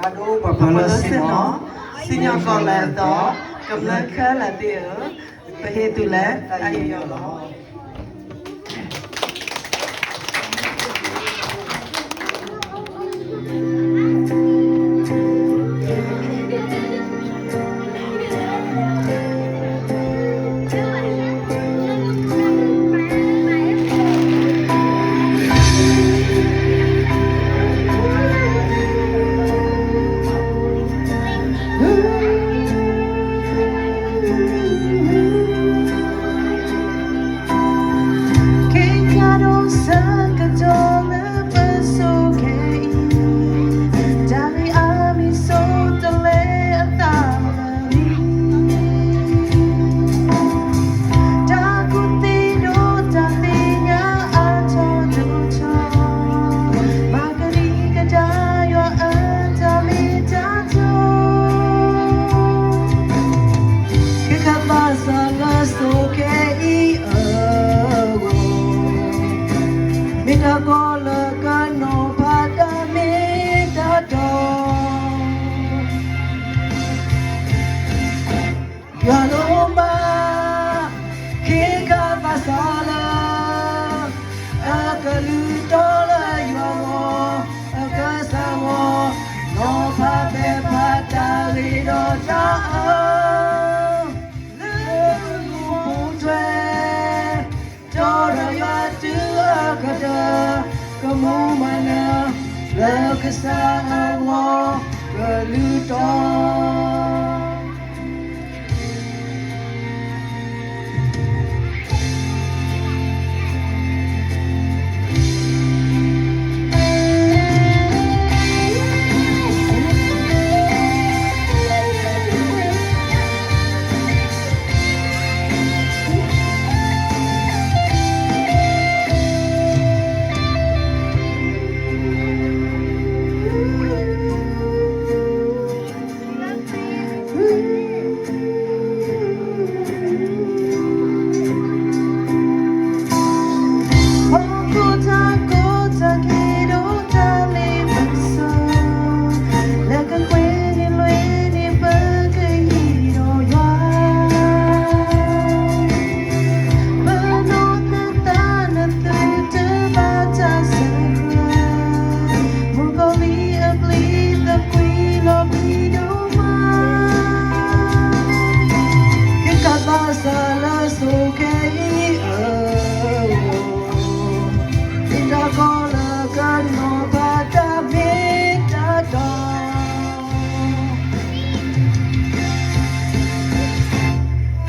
Ado Babalasino, Senior Colado, Kamlaka Ladio, Pahitula, Ayolo. Yalomba, Kika Basala, Akalutola Yomo, Akasamo, no Pape Patalido Jao, Luputre, Tora Yatu Akata, Kamumana, Lakasamo, Galuto.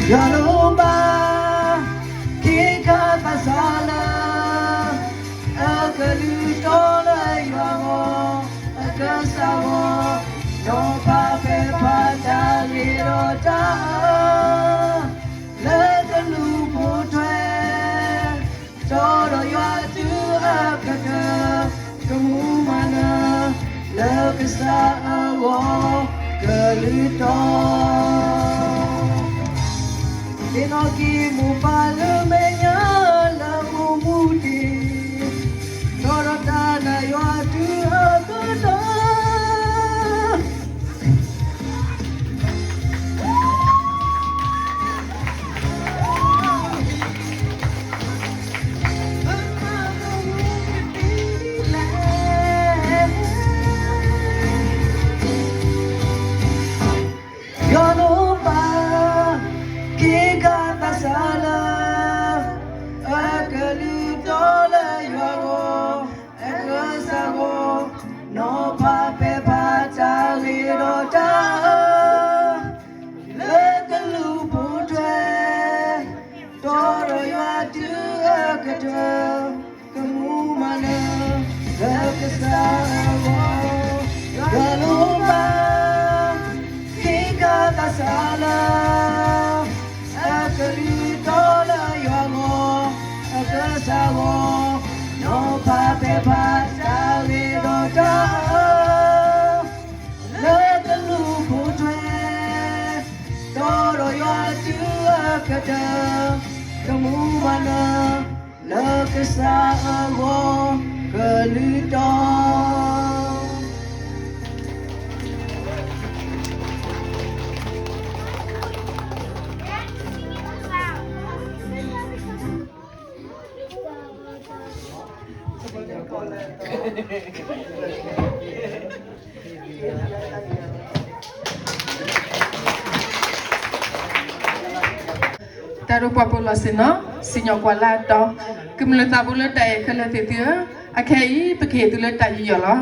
Yalomba, Kika Basala, Akalutola Yamo, Akasamo, no Pape Patalirota, let the Luputre, Toro Yatu Akata, Kamumana, Lakasa Awo, Galuto. Dinoki mupalu menya lamu mudi Torotana yoatu akuta Yalomba Kika Basala, Akalutola Yogo, Akasamo, no Pape Patalirota, let the Luputre, Toro Yatu Akata, Kamumana, Akasamo, Galumba, Kika Basala. Akalutola Yomo, Akasamo, no Pape Patalirota, let the Luputre, Toro Yatu Akata, Kamumana, Lakasamo, Galuto. Taruh populasi sinyo kuala to kumula tabula tay kala tetia akai pakai tu le tay yolo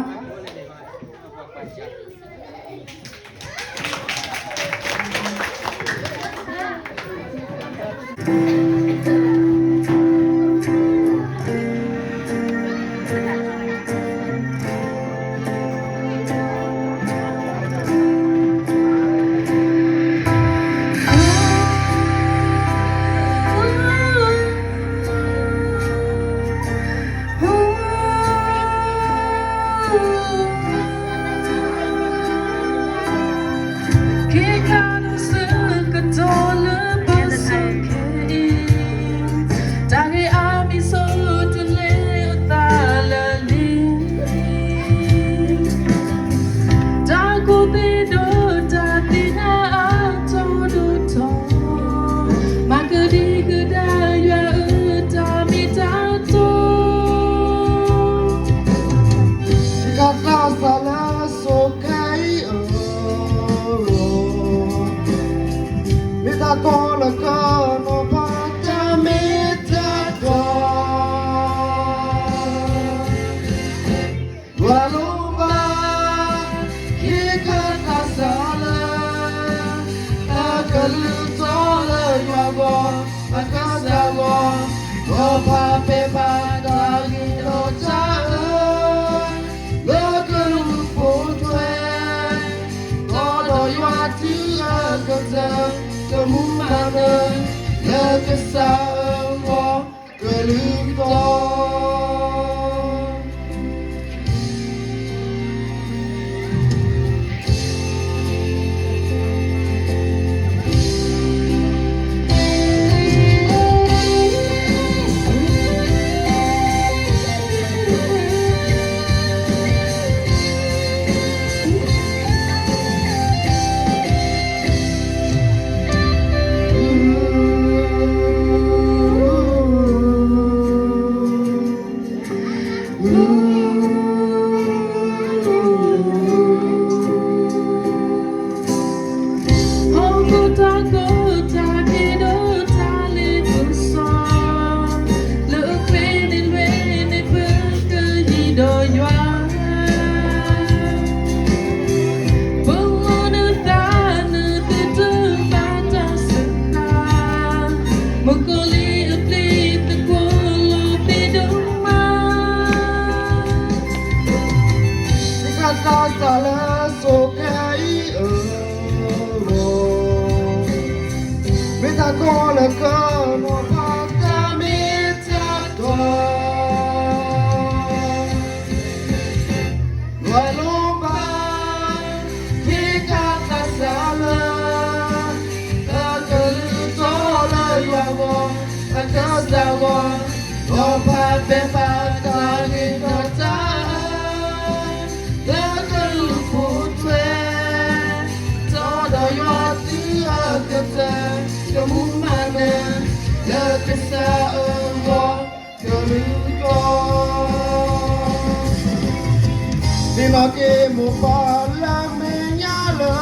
Dimake mo pala menyala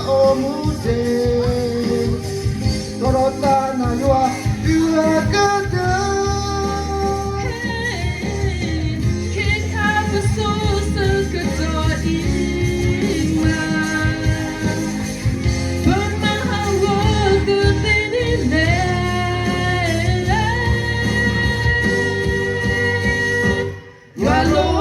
o muse Torota na yua dua kata Kita bersusah ketua iman Bermahawa ketidaknya Walau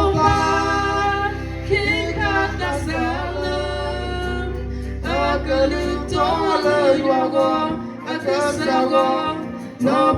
no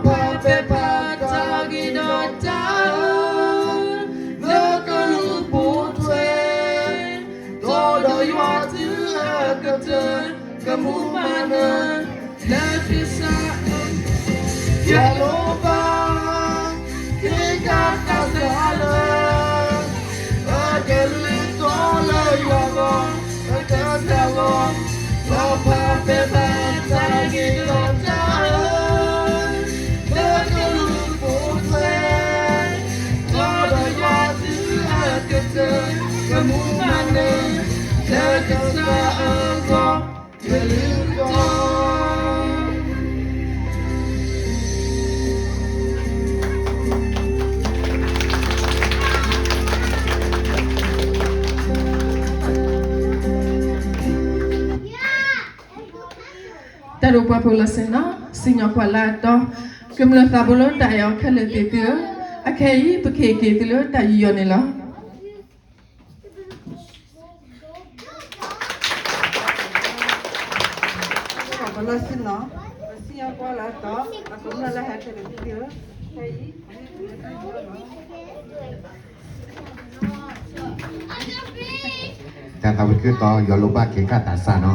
ro pa pula sena signor quala to kumla tabulo tayo khale te tu akhei pake ke tu lo tai yo ne lo Kalau sini, siapa kuala tu, aku mula lah hati dia. Hei, ta tao cứ to yo lo ba ke ka ta sa no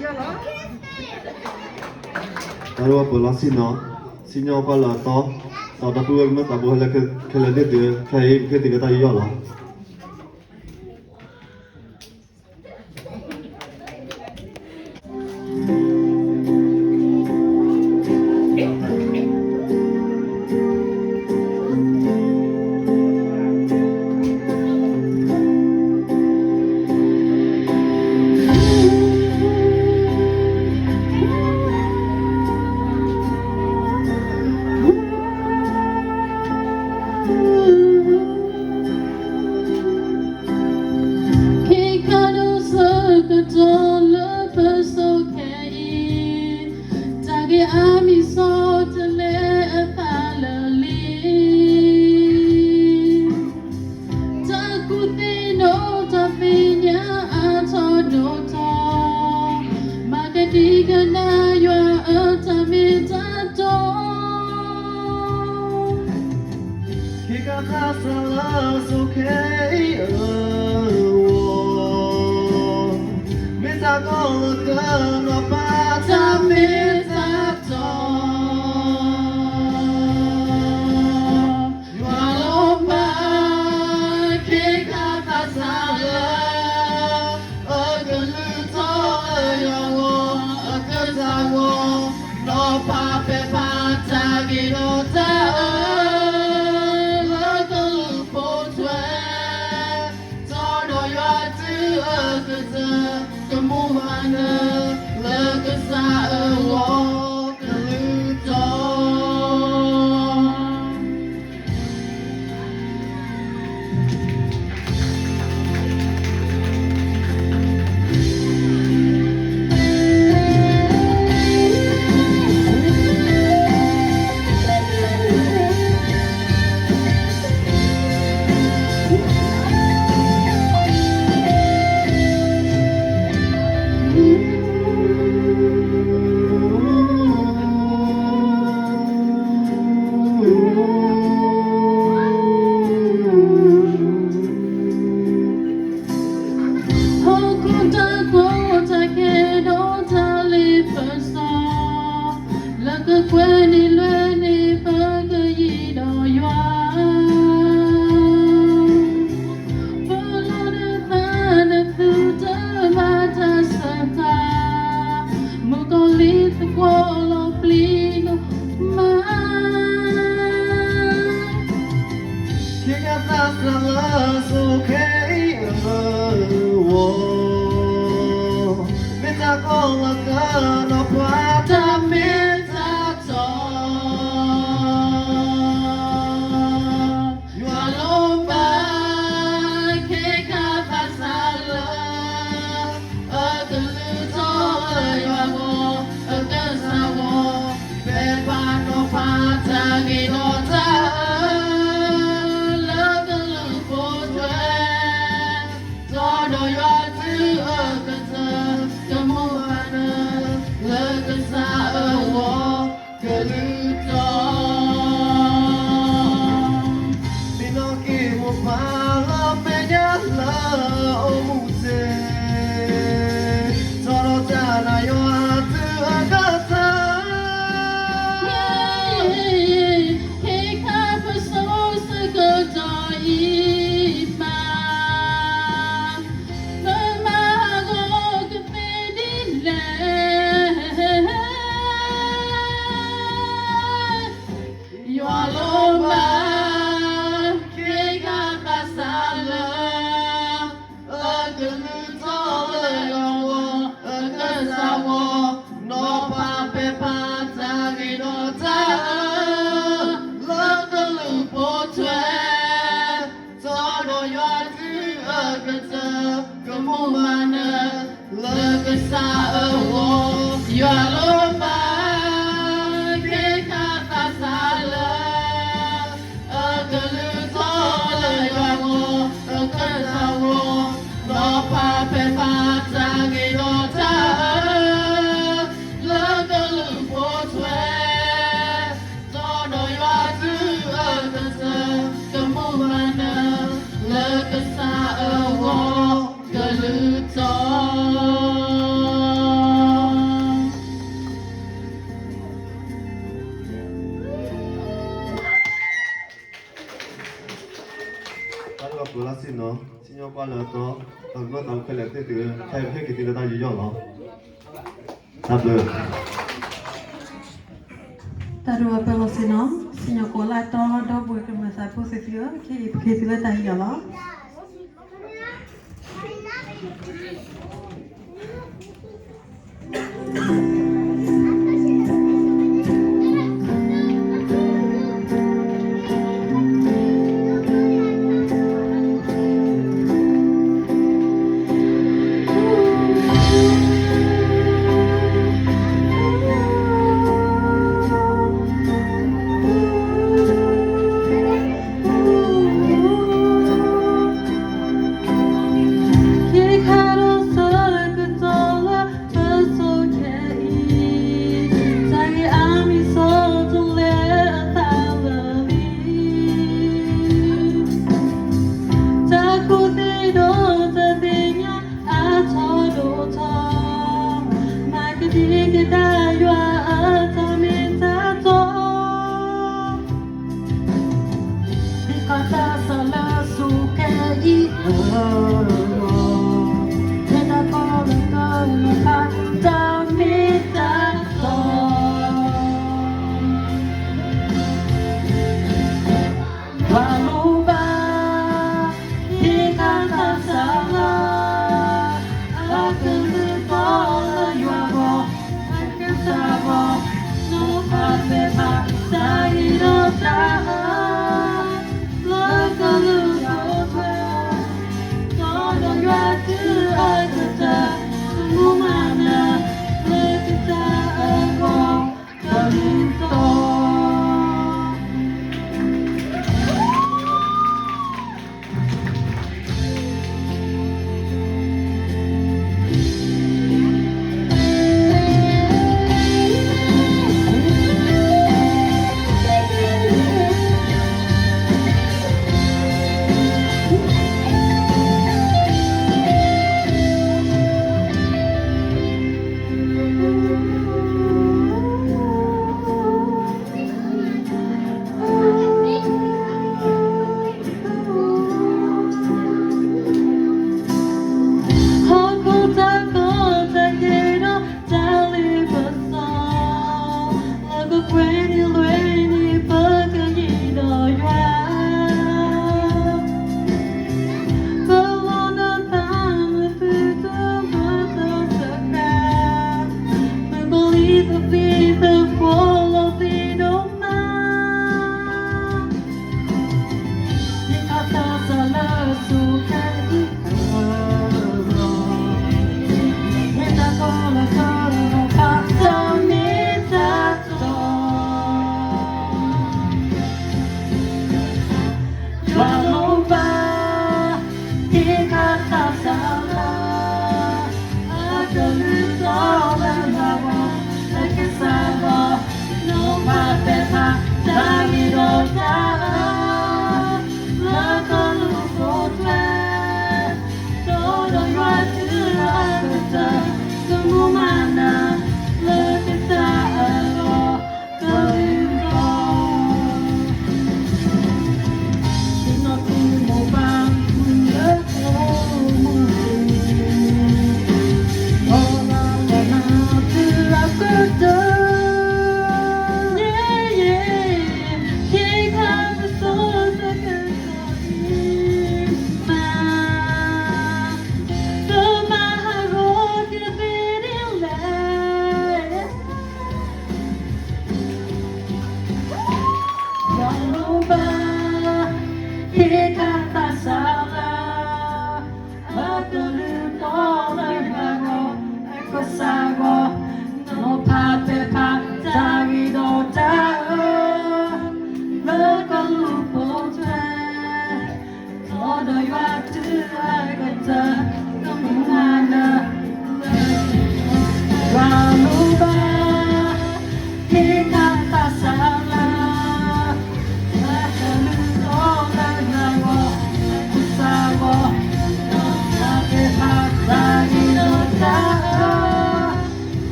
yolo. เราว่าปลาสินเนาะสินยอก็ละต่อตะปูมันตะปูแล้วคือละเดือใครคือติกตายย่อหรอ Galuto sinon, signor qua là to, ma tao khele te tu, khai phe ki ti la ta yu yo lo. Table. Taruh apa lo sino? Sinyok kola to do buat kemasa posisio, kita lihat tadi ya lo.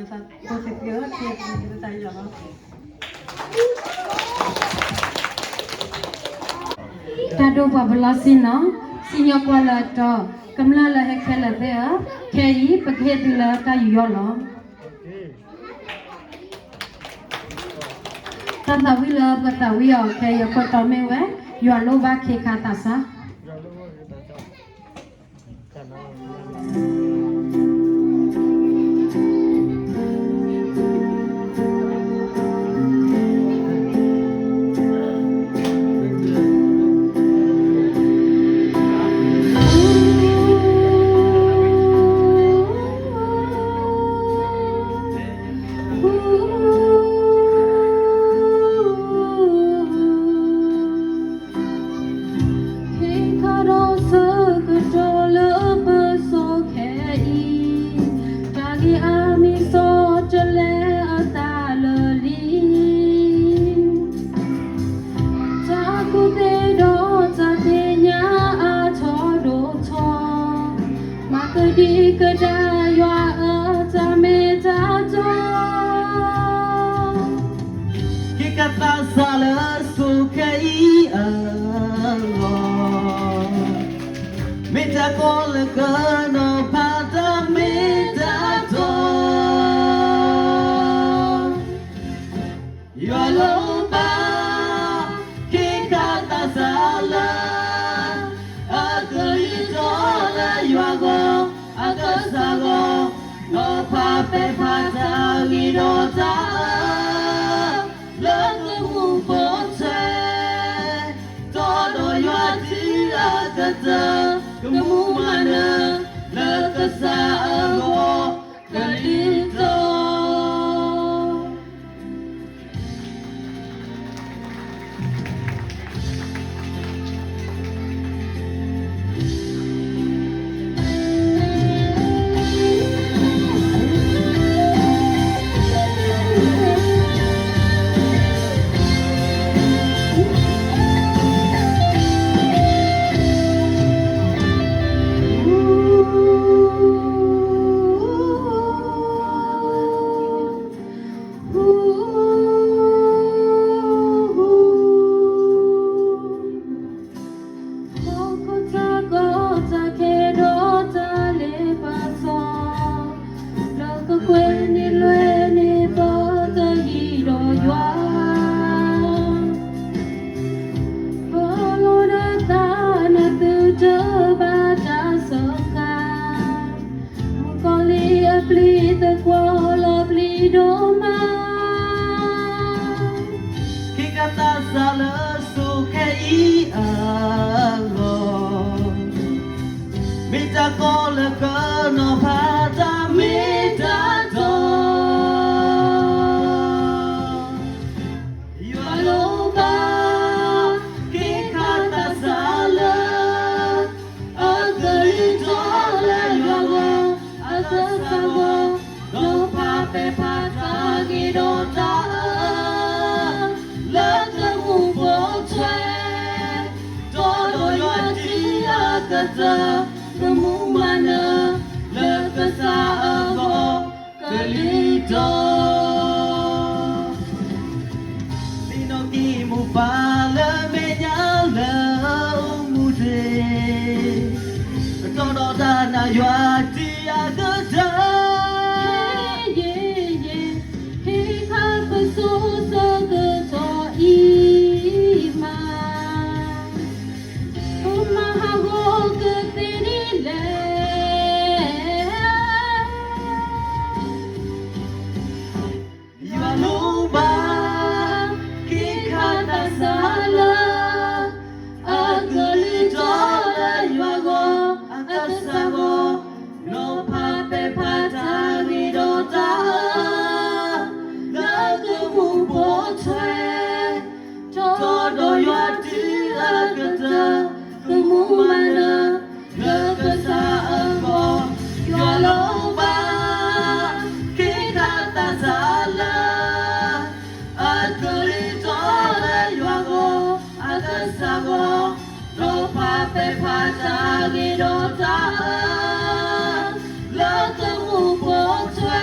ta tôi sẽ nhớ thiệt người ta giờ nó ta đâu vào bờ xin nó xin nhau qua là trò cầm la hay khe là thế á khe ý bậc khe từ là ta yêu nó ta ta vi là bậc ta vi ở khe yêu con tao mèo á yêu lo ba khe khá ta sa đi cơ đa yoa ở ta mê ta cho khi cả ta xa lỡ su cái ở mê ta có là cơ nó pa ta mê ta cho yoa lâu ba khi cả ta xa lỡ ở cơ cho là yoa go Sago, no pape pata gido ta, lỡ ngu phố xe, todo yo ti la kata, kamu mana, lỡ kasago, kalito. Ta xa lỡ su cái ý ở mi ta có là cơ nó pha ta mi ta cho yêu lâu ba khi khát ta xa lỡ ở gửi cho là yêu go ở cơ xa go nó pha pe pha ta ghi đô ta kata kamu mana lekasa ago kelito dino ki mu pala me nyala umude todo dana yoa ti agata he kha pa so so ke to i ma no pape pata gido ta lỡ cơ mu po chue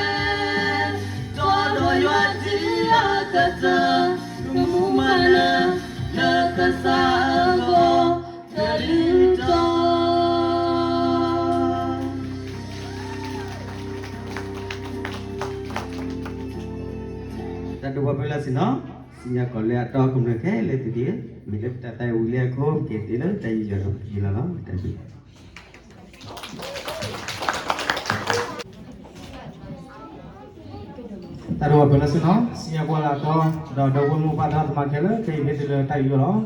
kata kamu mana nakasa aku cerita. Tadu babela sino sinya kole atau kumne ke le dia milet tatai ulia ko ke tino tai jaro gila la tadi. Tadu babela sino sinya kola atau do mu pada makele ke ke tai jaro.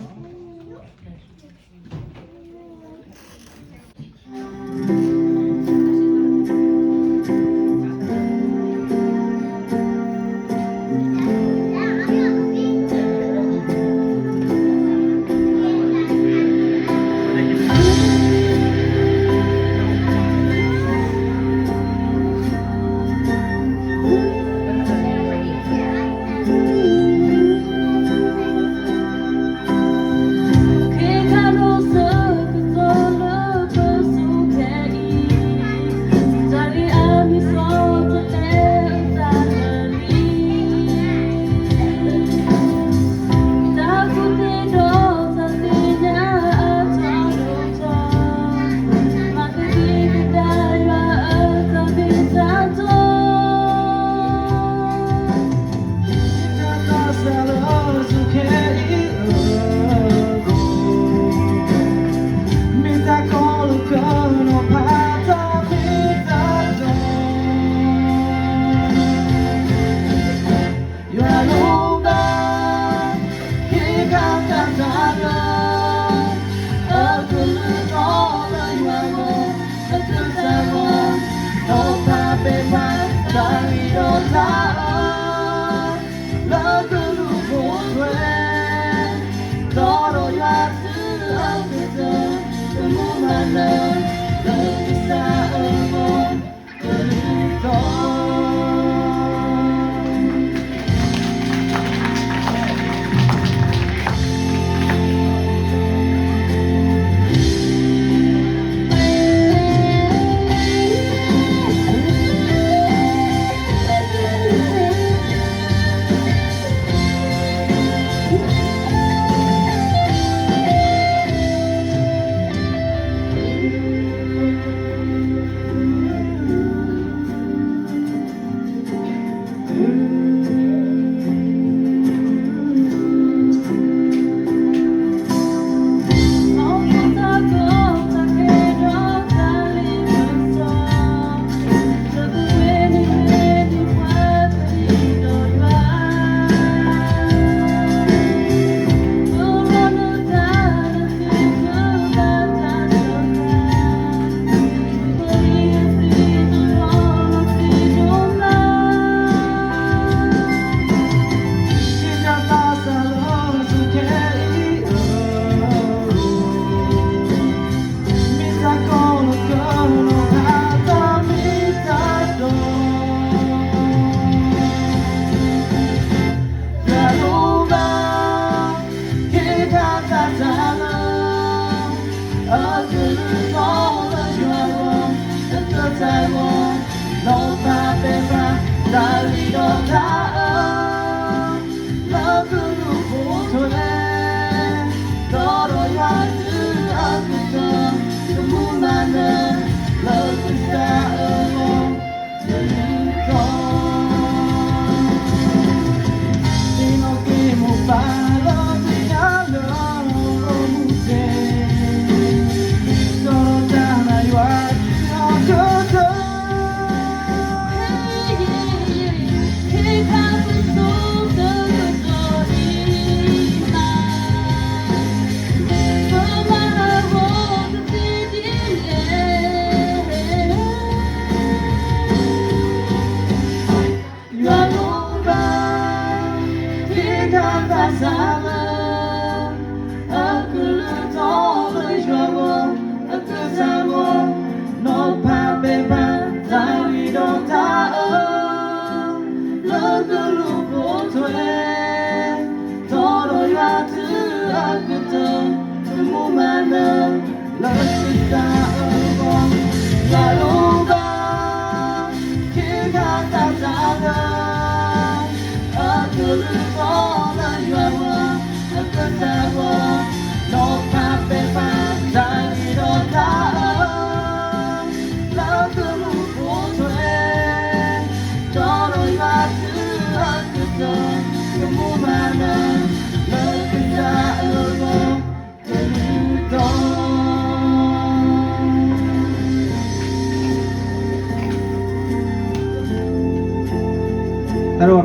Aku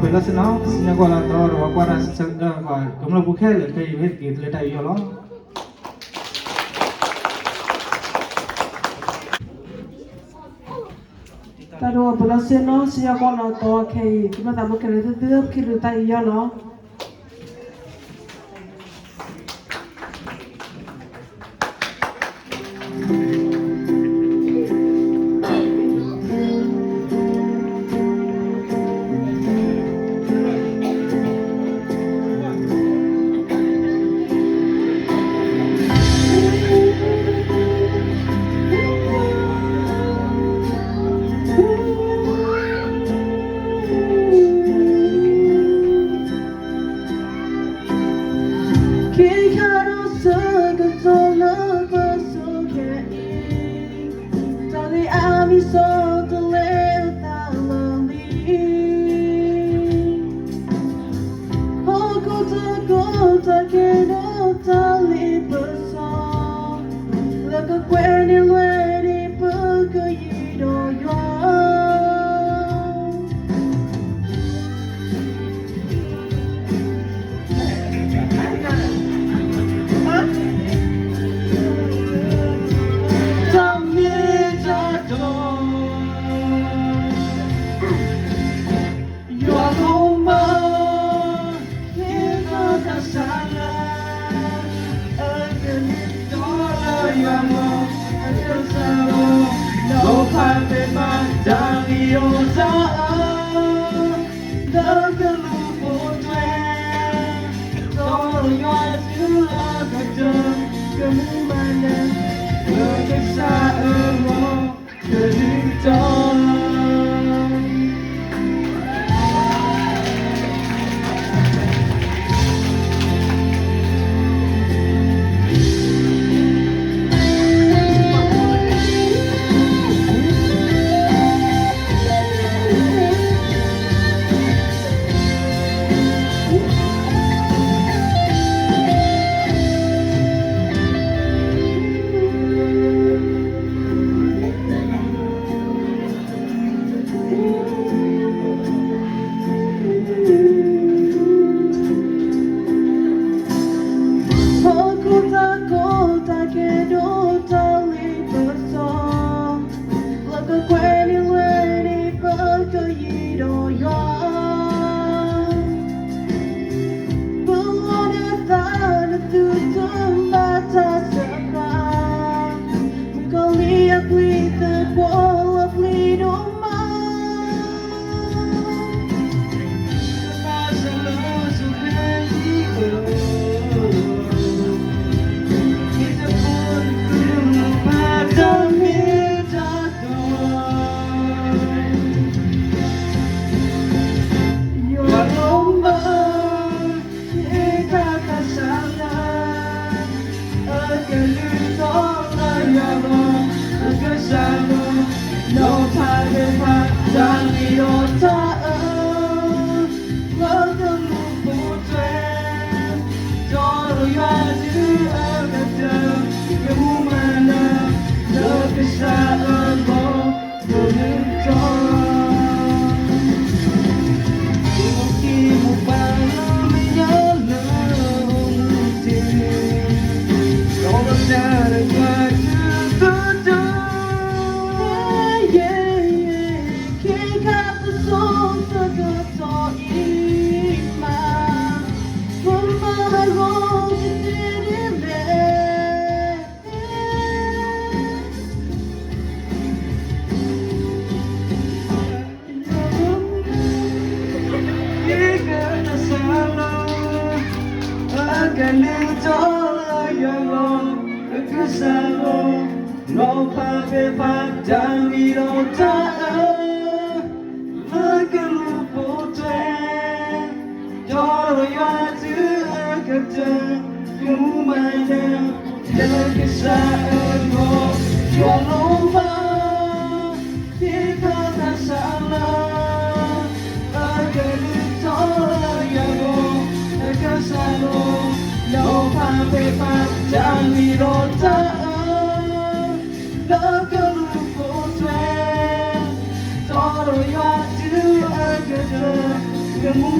贝拉斯呢，新加坡啦到罗瓜拉是个我们不开了，可以为给了带有了。ta do bala sin no sia ko la to ke ki ma ta bo ke le de ki lu ta yo lo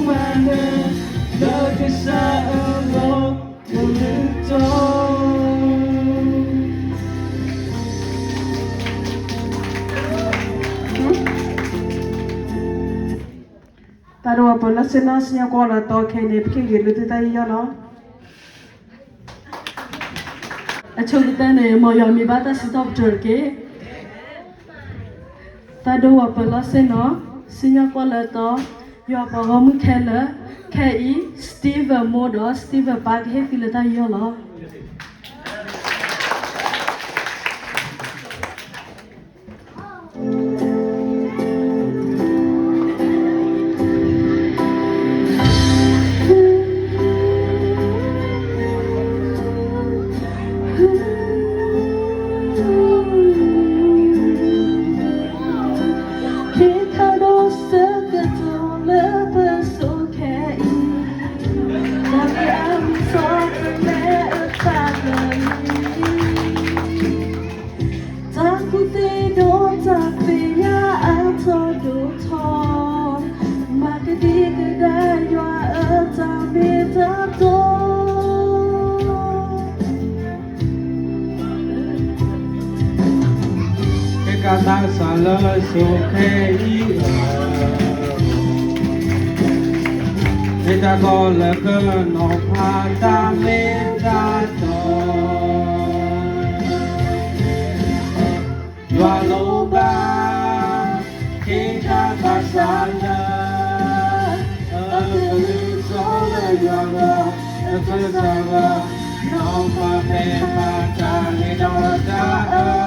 mana Lo kesal lo ta đồ bữa là xin nó xin qua là to khi này khi gửi được tay cho nó chung ta này mà giờ mi bắt ta sẽ tập trở cái ta đồ bữa là xin qua là to giờ bảo hôm khai là khai Steve Modo Steve Park hết phi là ta giờ lo Kata salah sukai Kita golak ke nopata metato Walau bah kita tak salah Aku solah jaga Aku salah Nopata metato Nopata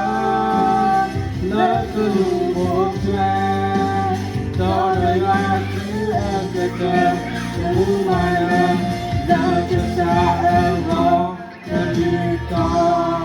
Love the Lord, Lord, I want to get woman, love the sorrow, the God.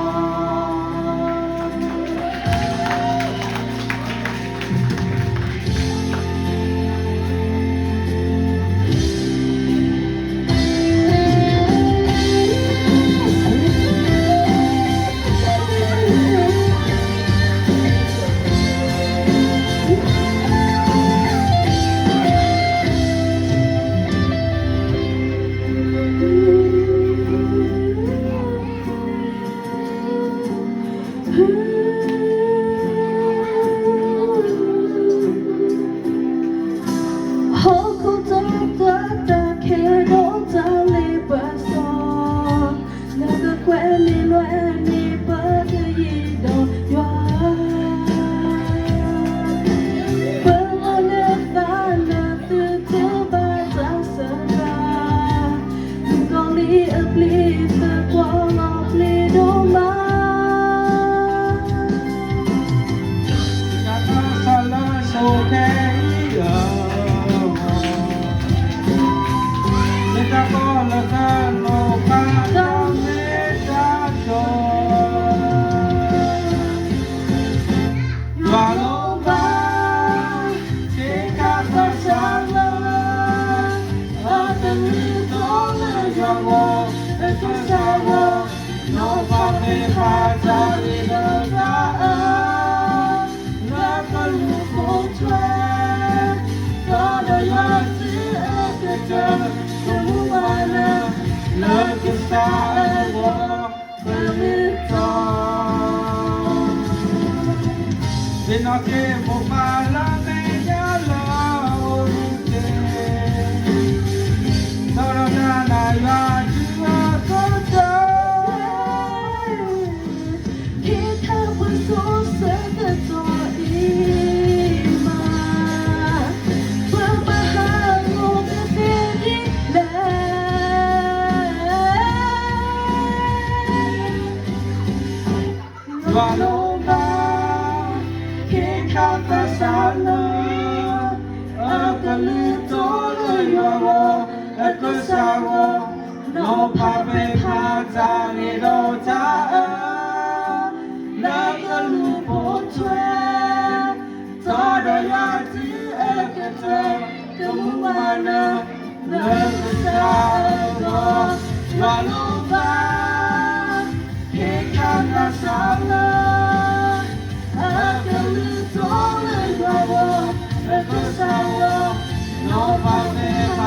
No,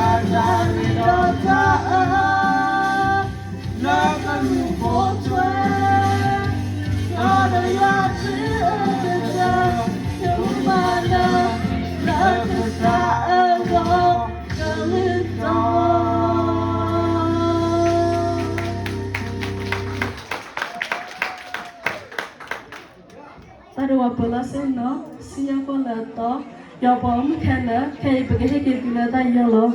sen nó xin nhau con là to giờ bỏ mất khen nữa khen bởi cái kia từ là tay giờ lo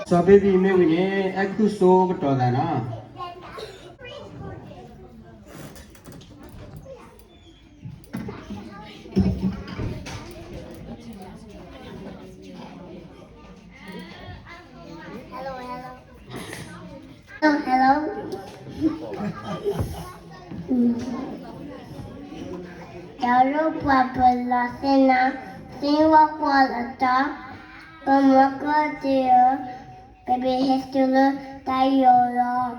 so baby me we ne aku so to da na Hello. Hello, Papa Lucina. Sing what was a top. Come look at you. Baby, he's still tired.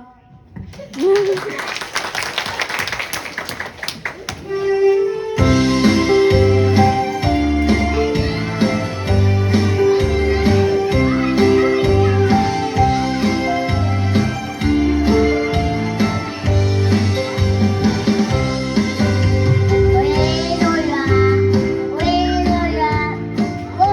Hãy subscribe cho kênh Ghiền Mì Gõ để không bỏ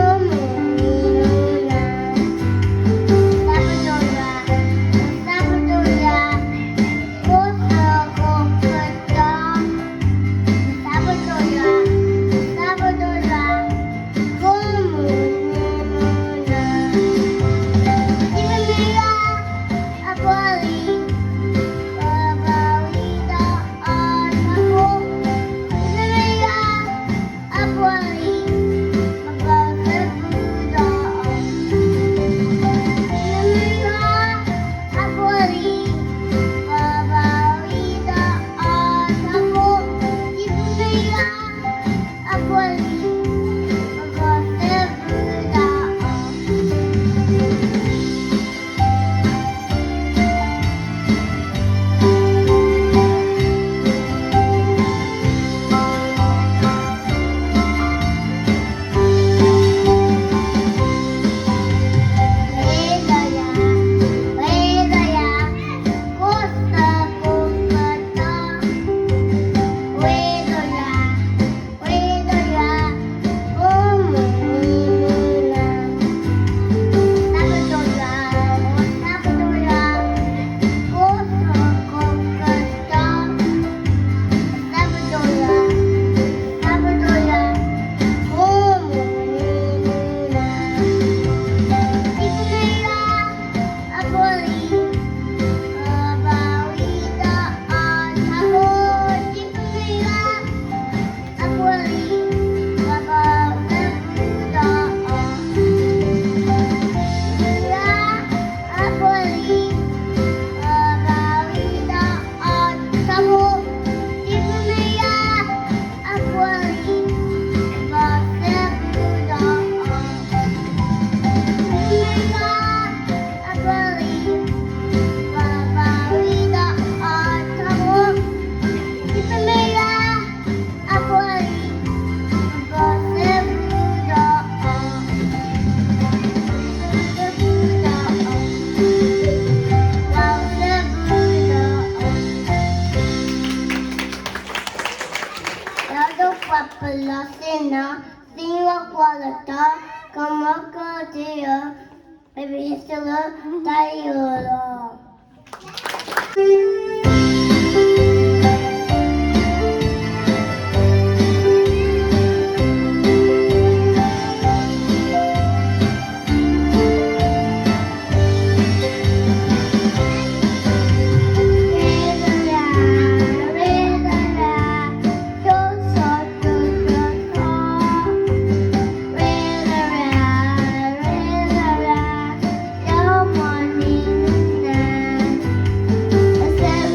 lỡ papalosina, sinwa kwalata, kamaka dear, baby histula, tayolo. Seven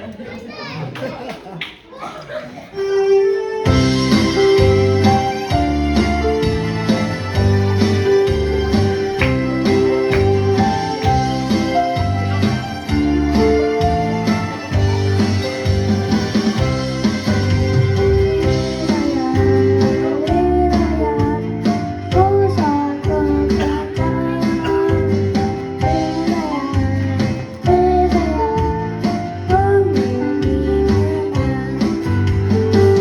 Hãy subscribe cho kênh Ghiền Mì Gõ để không bỏ lỡ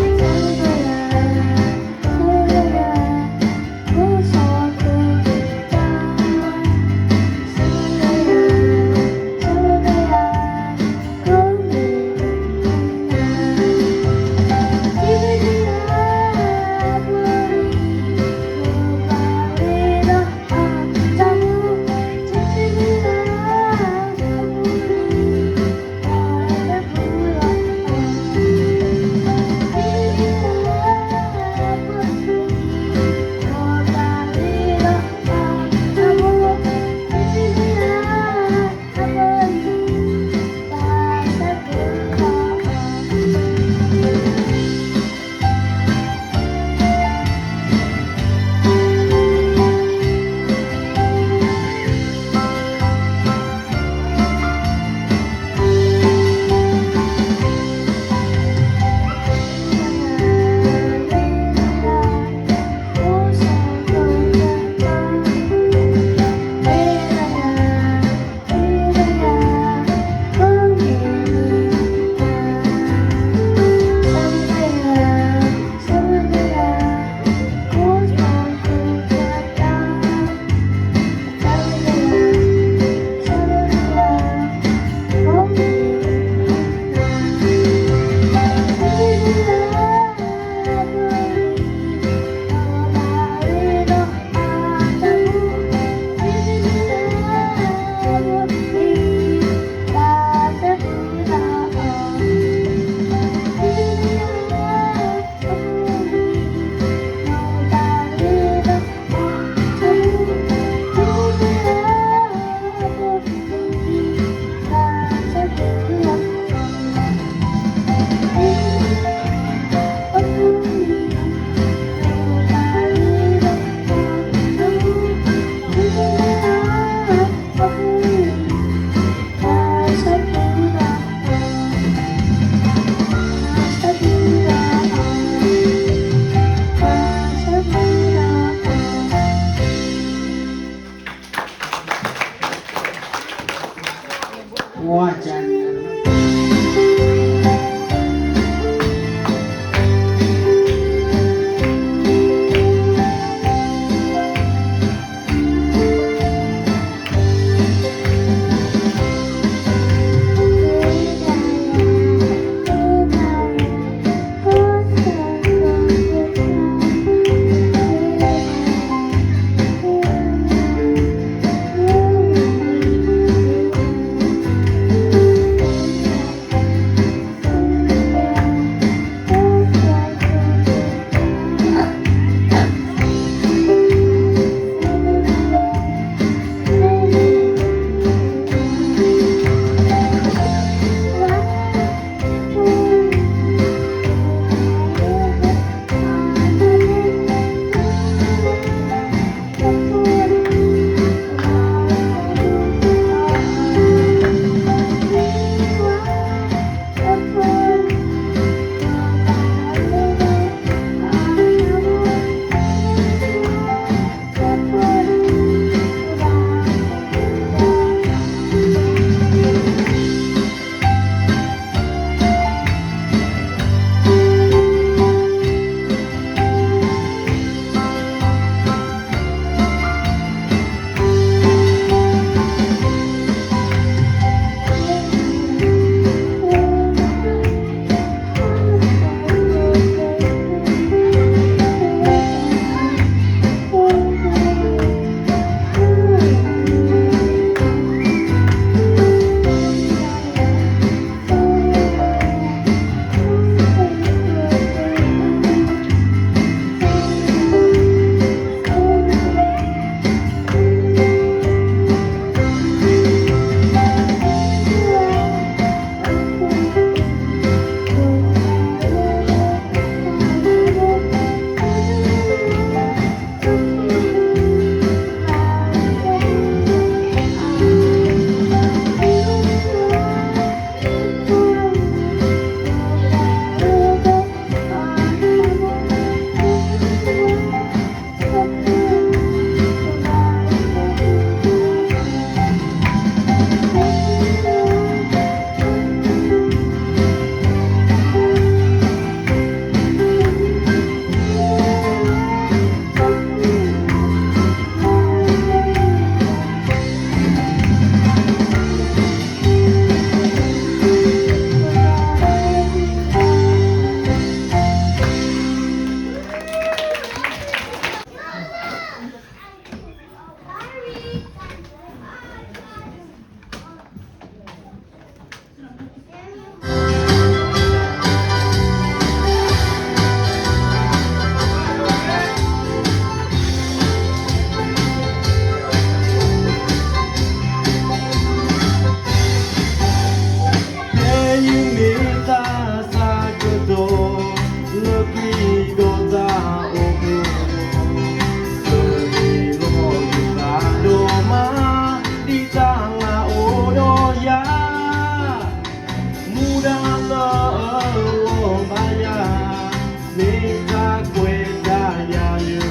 ta quê ta ya yêu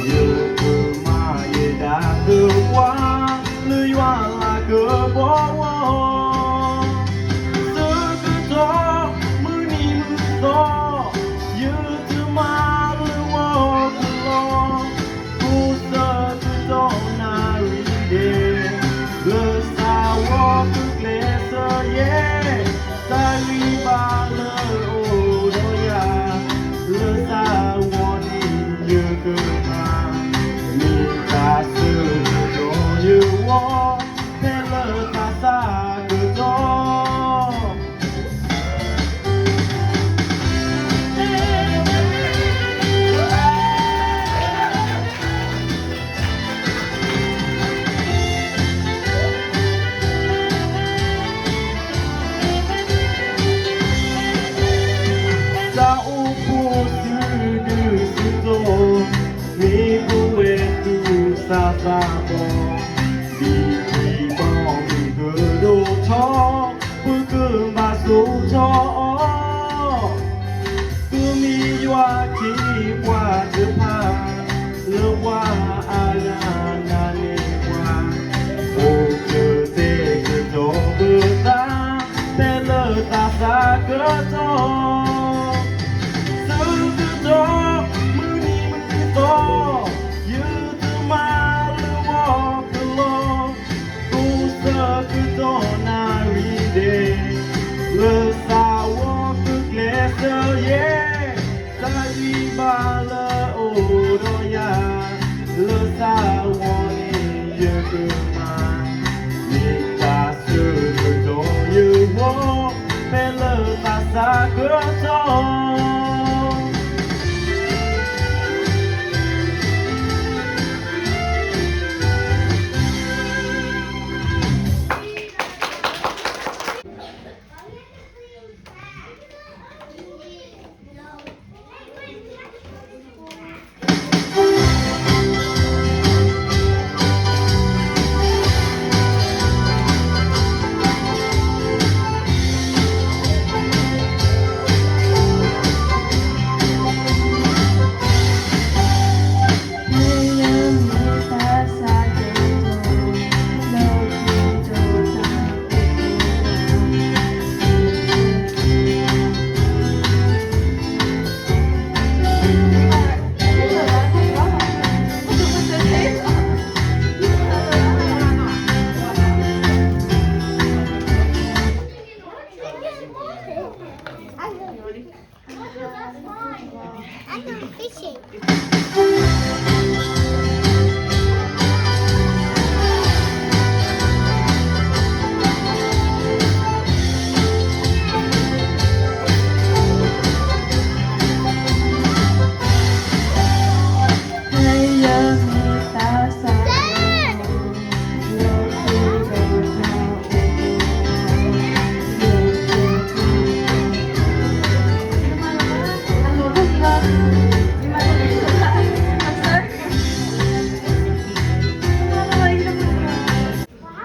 yêu cứ mà ye đã từ qua lưới hoa là cửa bỏ sự cứ gió mưa ni mưa gió yêu từ mà lưới hoa cứ lo cứ sợ cứ gió na ri de lơ sa hoa cứ lệ sơ ye ta ri ba lơ ô đô ya lơ sa hoa ni như cơ mà mi ta sư đồ như hoa thế lơ ta xa cứ gió dạo phố xứ đưa xứ gió mi cô về tu xa xa bò đi đi bò mi cơ đồ cho bữa cơ mà số cho cứ mi hoa chỉ qua chữ pa lơ qua a la na nê qua ô cơ tê cơ cho bữa ta tê lơ ta xa cơ cho sự tự do mưa ni mưa to như từ mà lưu hoa cứ lo tu sơ cứ to na ri de lơ sa hoa cứ lệ sơ ye ta ri ba lơ ô đô ya lơ sa hoa ni ye cơ mà ni ta sư tự do như hoa mẹ lơ ta xa cửa cho I'm going fishing.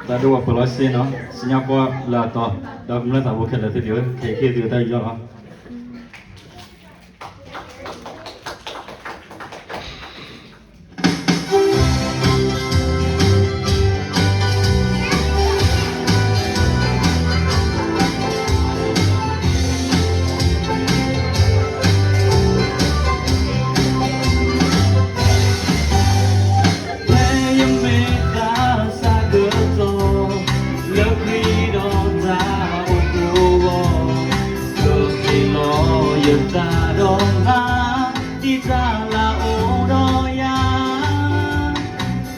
ta đua bờ lót xe nó xin nhau qua là to đó cũng là tạo bộ là thứ điều thì khi từ tay do nó ta đong ha đi ra là ô đo ya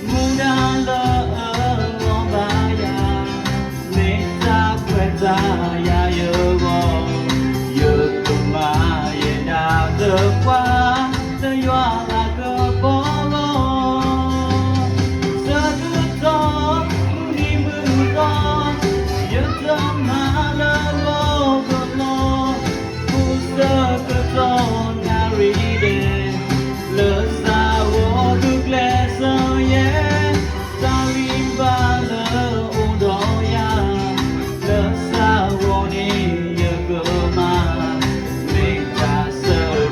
muda lơ ngon ba ya ne ta quẹt ra ya yo tum ma ye na de qua de yo la cơ bo lo sơ cứ to ni mưa to yo tum ma lơ lo lo sơ cơ to na ri de lơ sa wo được lẽ sơ ye ta ri ba lơ ô đo ya lơ sa wo ni ye cơ ma mình ta sơ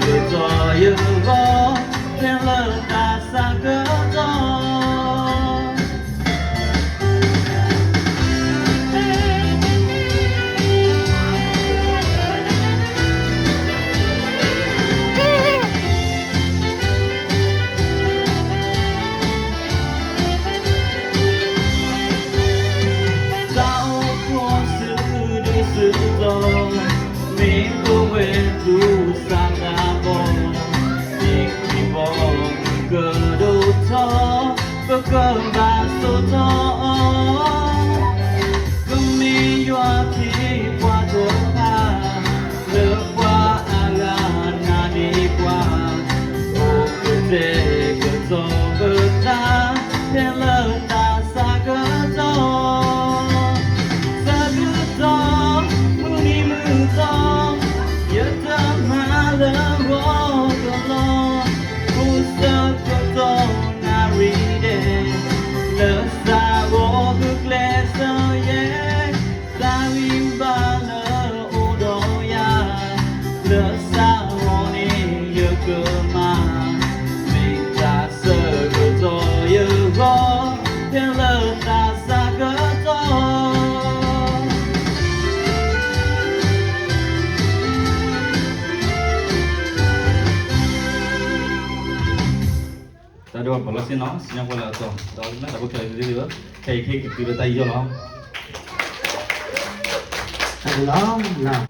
to mi cô về tu sa na bo ni ki bo cơ đồ to cơ ba số to cứ mi yo khi qua thua ha lỡ qua ala na đi qua ô cơ thế cơ to cơ ta thế lỡ ta xa cơ to xa cơ to muni mưa to nhớ ta mà lỡ vô cơ lo u sơ cơ to na ri de lỡ xa vô cơ lệ sơ ye ta wim ba lỡ ô đô ya lỡ xa vô ni nhớ cơ mà mình ta sơ cơ to nhớ vô thế lỡ ta xa cơ to ta đưa vào lớp xin nó xin nhau qua là tổ đó nó là bức hình gì nữa khi khi từ từ tay vô nó Anh đó là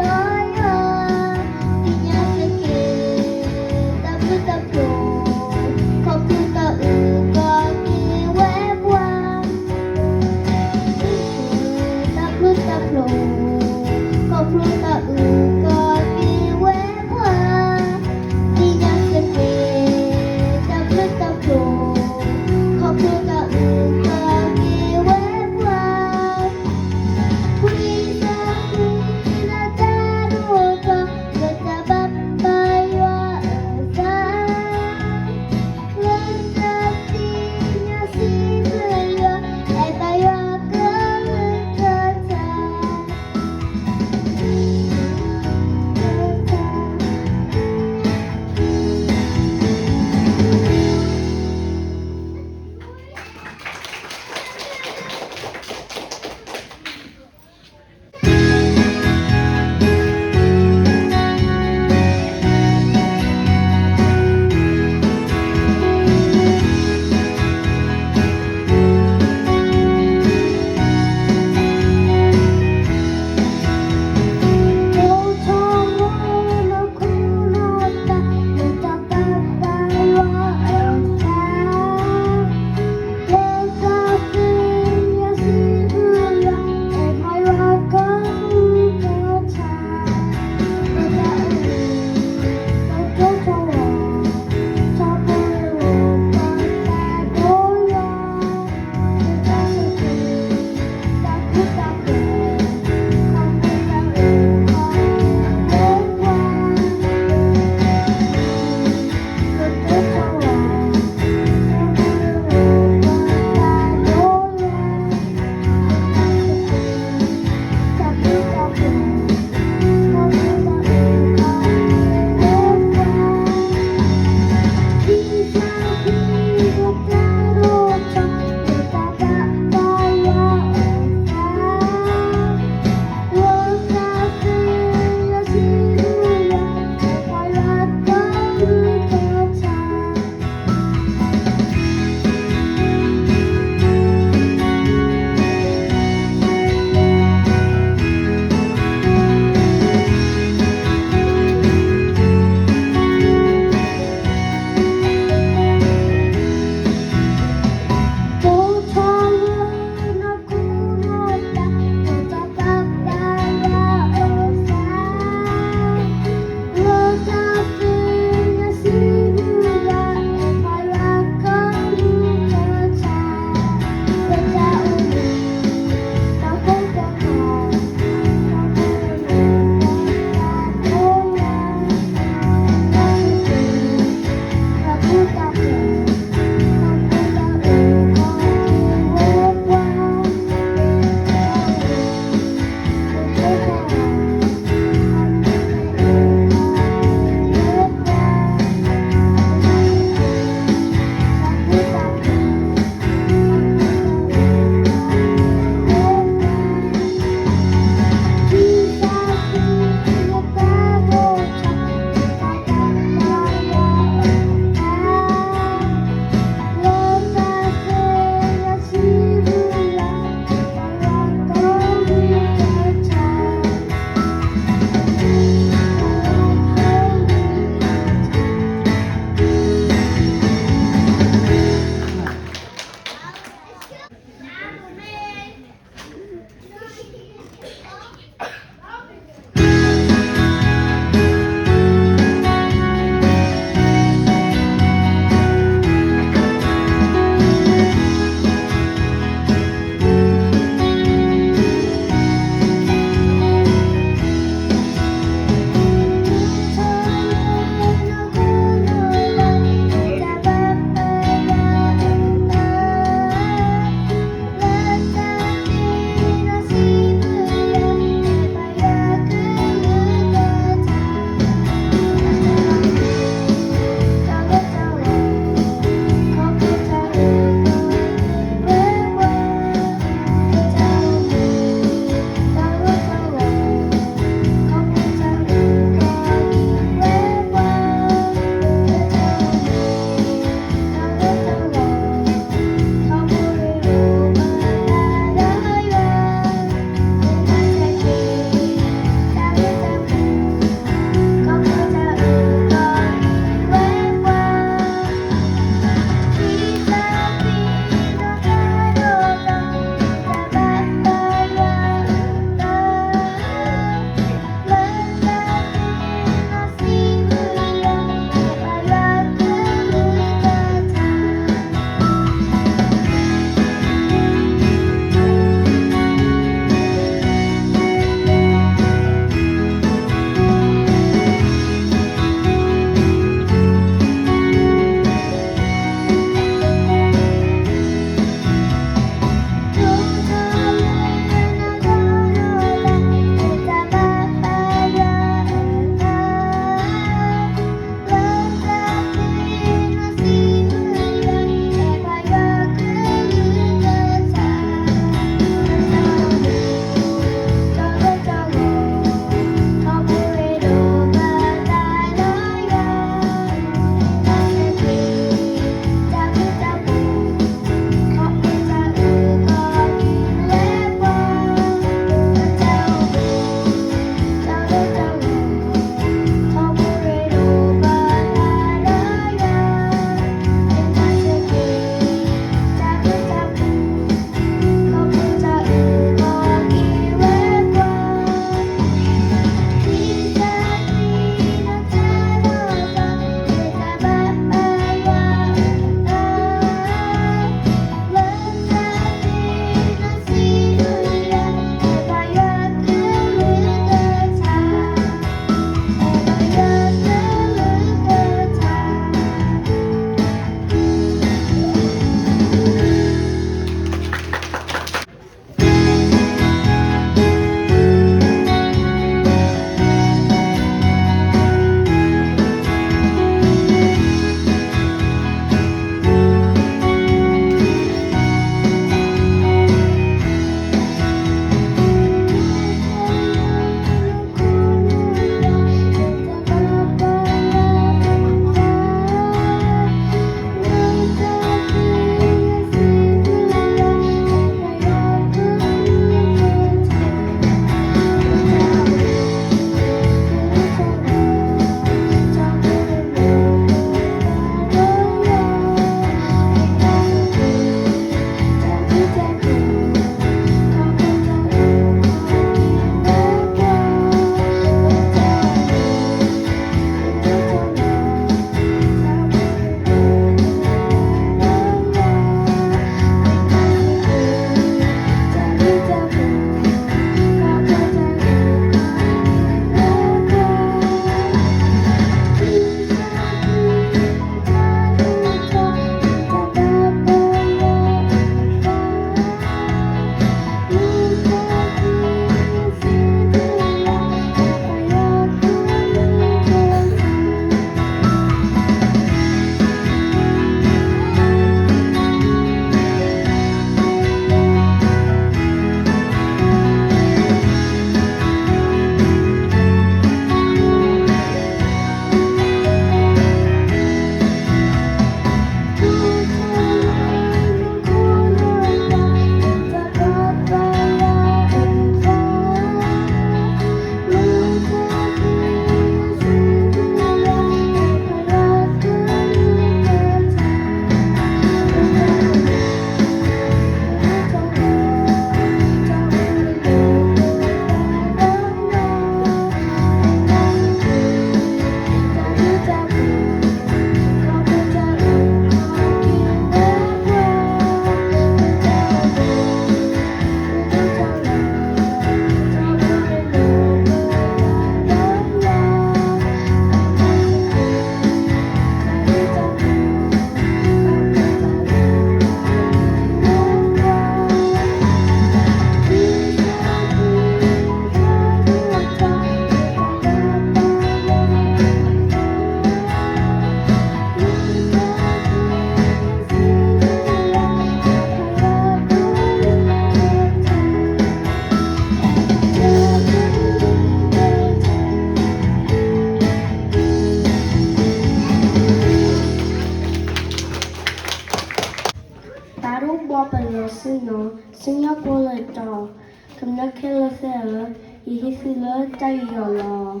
Sarung Bob and Rosino, Senior Qualito, Communicate Fair, Yihifila Tayola.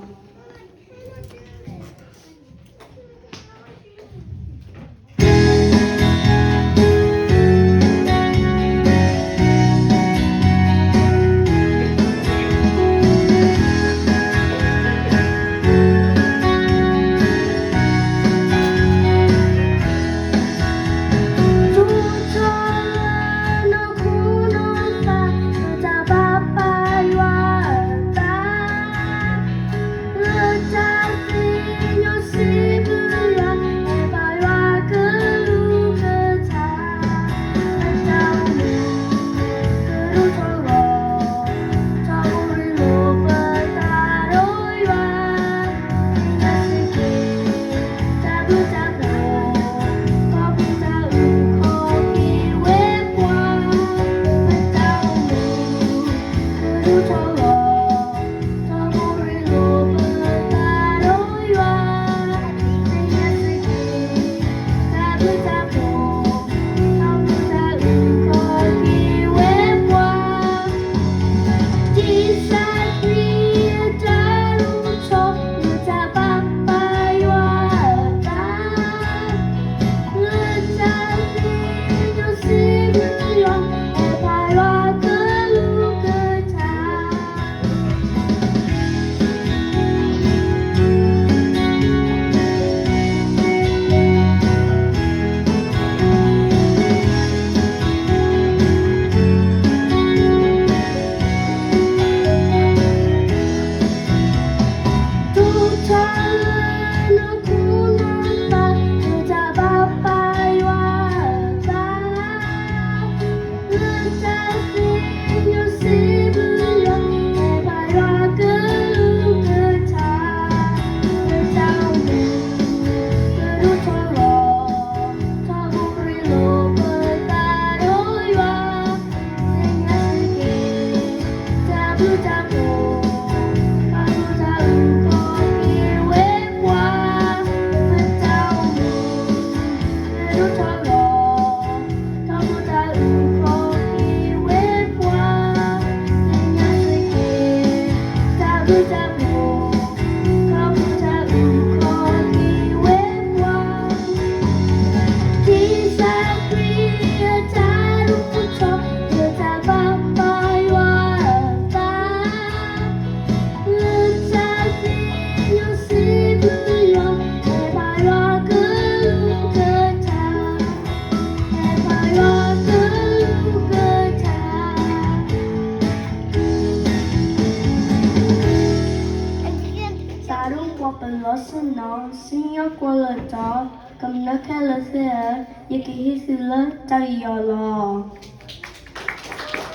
Senior Qualita, Communicate Fair, Yihifila Tayola.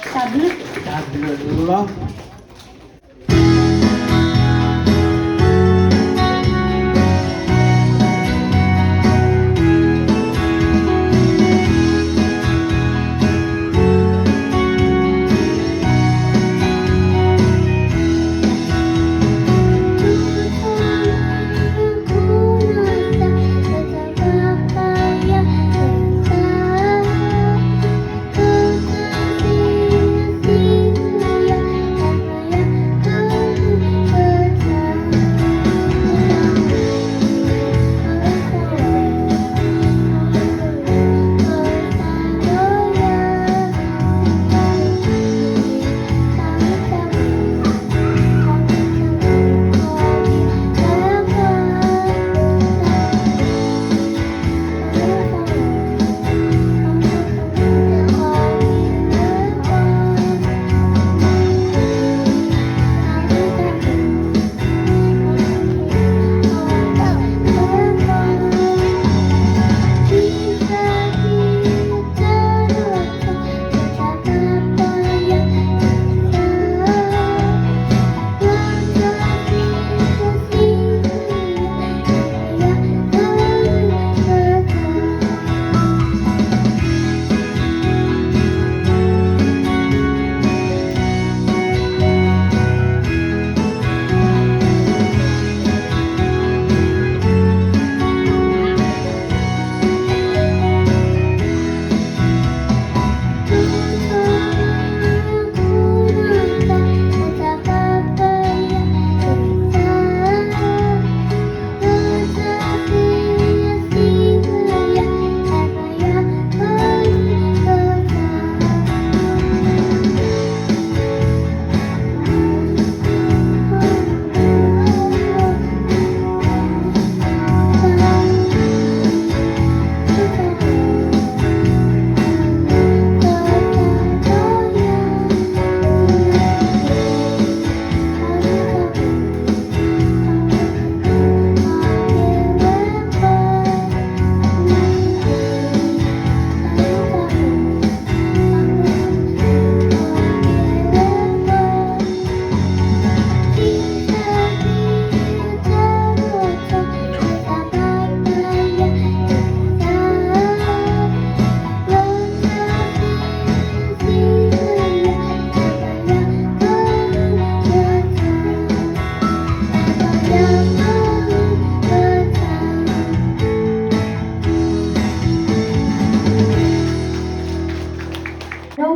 Tablet.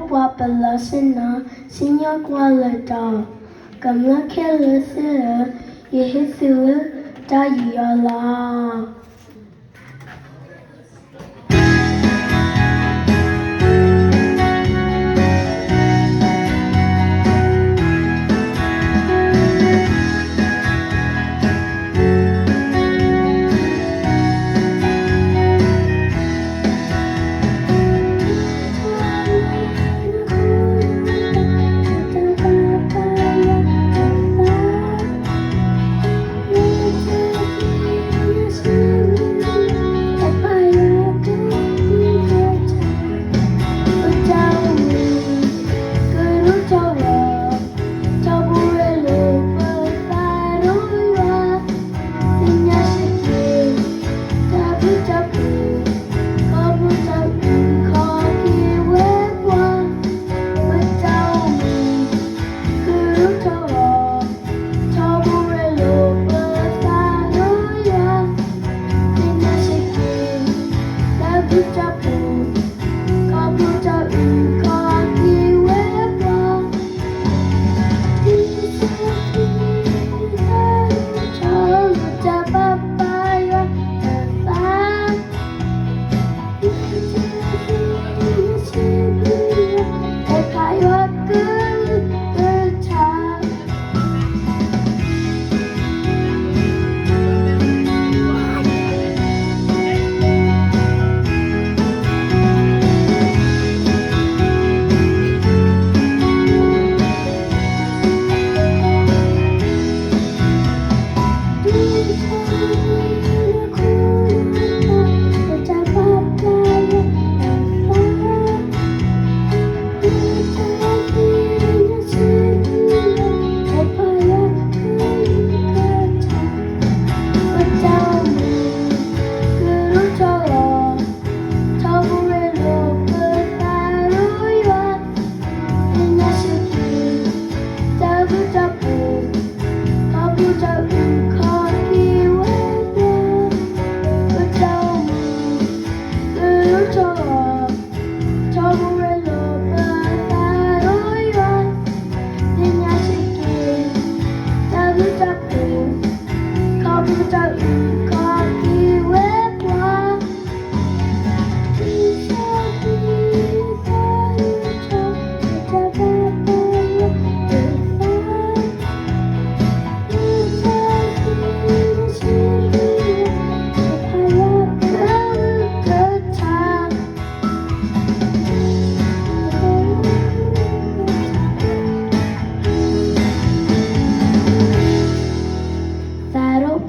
Papalasina, Signor Qualata, Gamla Kellasilla, Yehisilla, Dayala.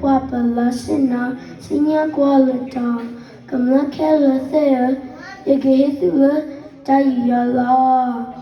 Papalasina, Signor Qualata, Gamla Kellasilla, Yehisilla, Dayala.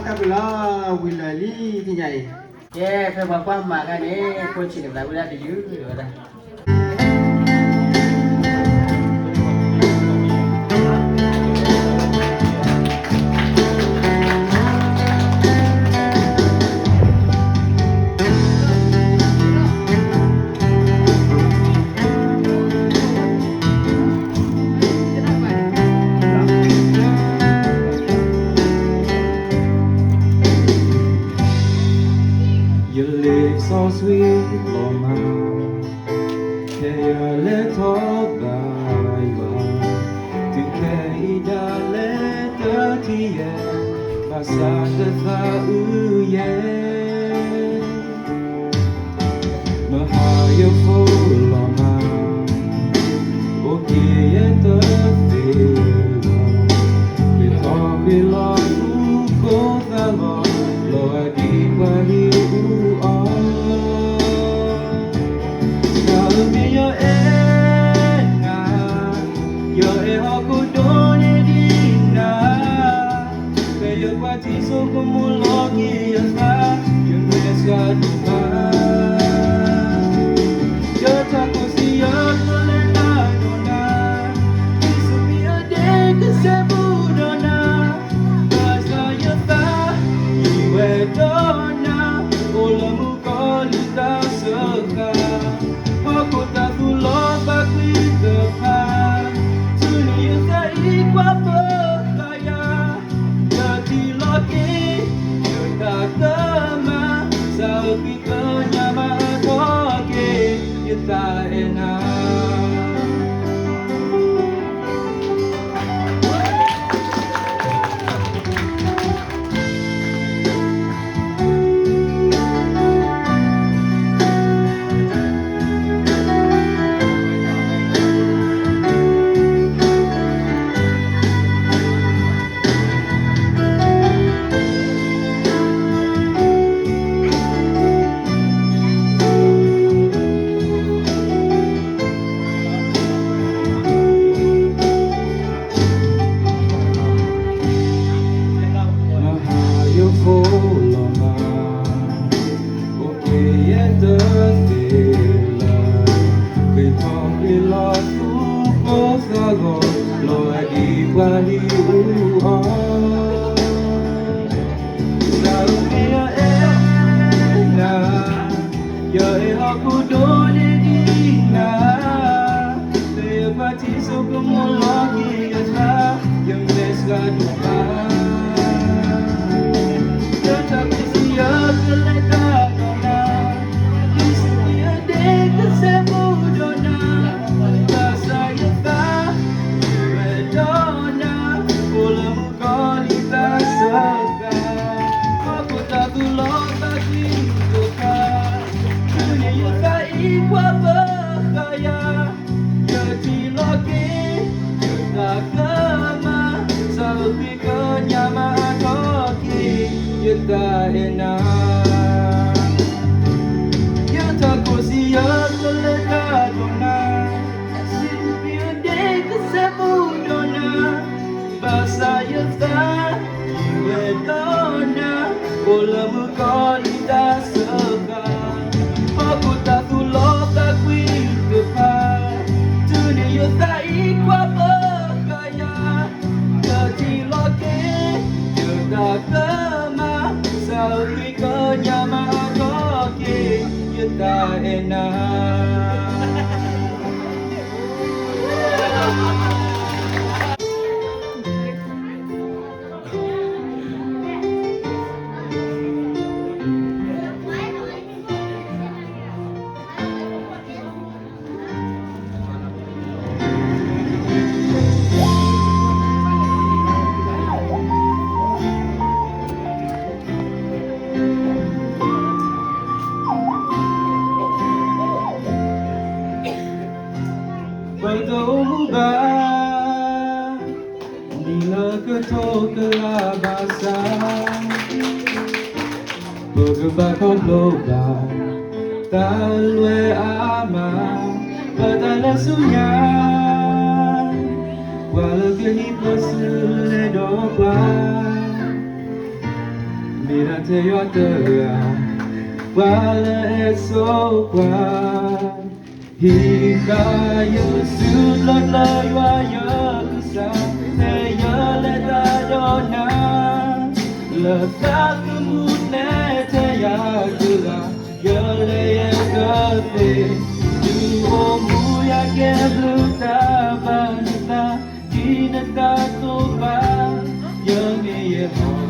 các bạn là vì là lý thì vậy. Yeah, phải qua mà cái này cô chỉ được lại ra thì dưới rồi đây. You live so sweet, Loma. Kaya leto baiwa. Tu kaida leto tiye. Basa tetha uye. Mahaya fo Loma. Okiye te fewa. Bito bilo uko thalo. Lo adi wali como lo que está, yo no es yo te consigo no le da y su vida de que se pudo na, basta ya está, y dona, o la mucolita soca, poco ta tu lo pa cuida pa, tu ni está igual ya, ya ti lo que Kama sa pikonya maatoke yuta ena Mira te yo te Wala eso kwa Hika yo su la la yo yo kusa Te yo le da do na La ta tu mu le te ya kula Yo le ye ka te Du o mu ya ke blue ta ba ta Kina ta to ba Yo me ye ho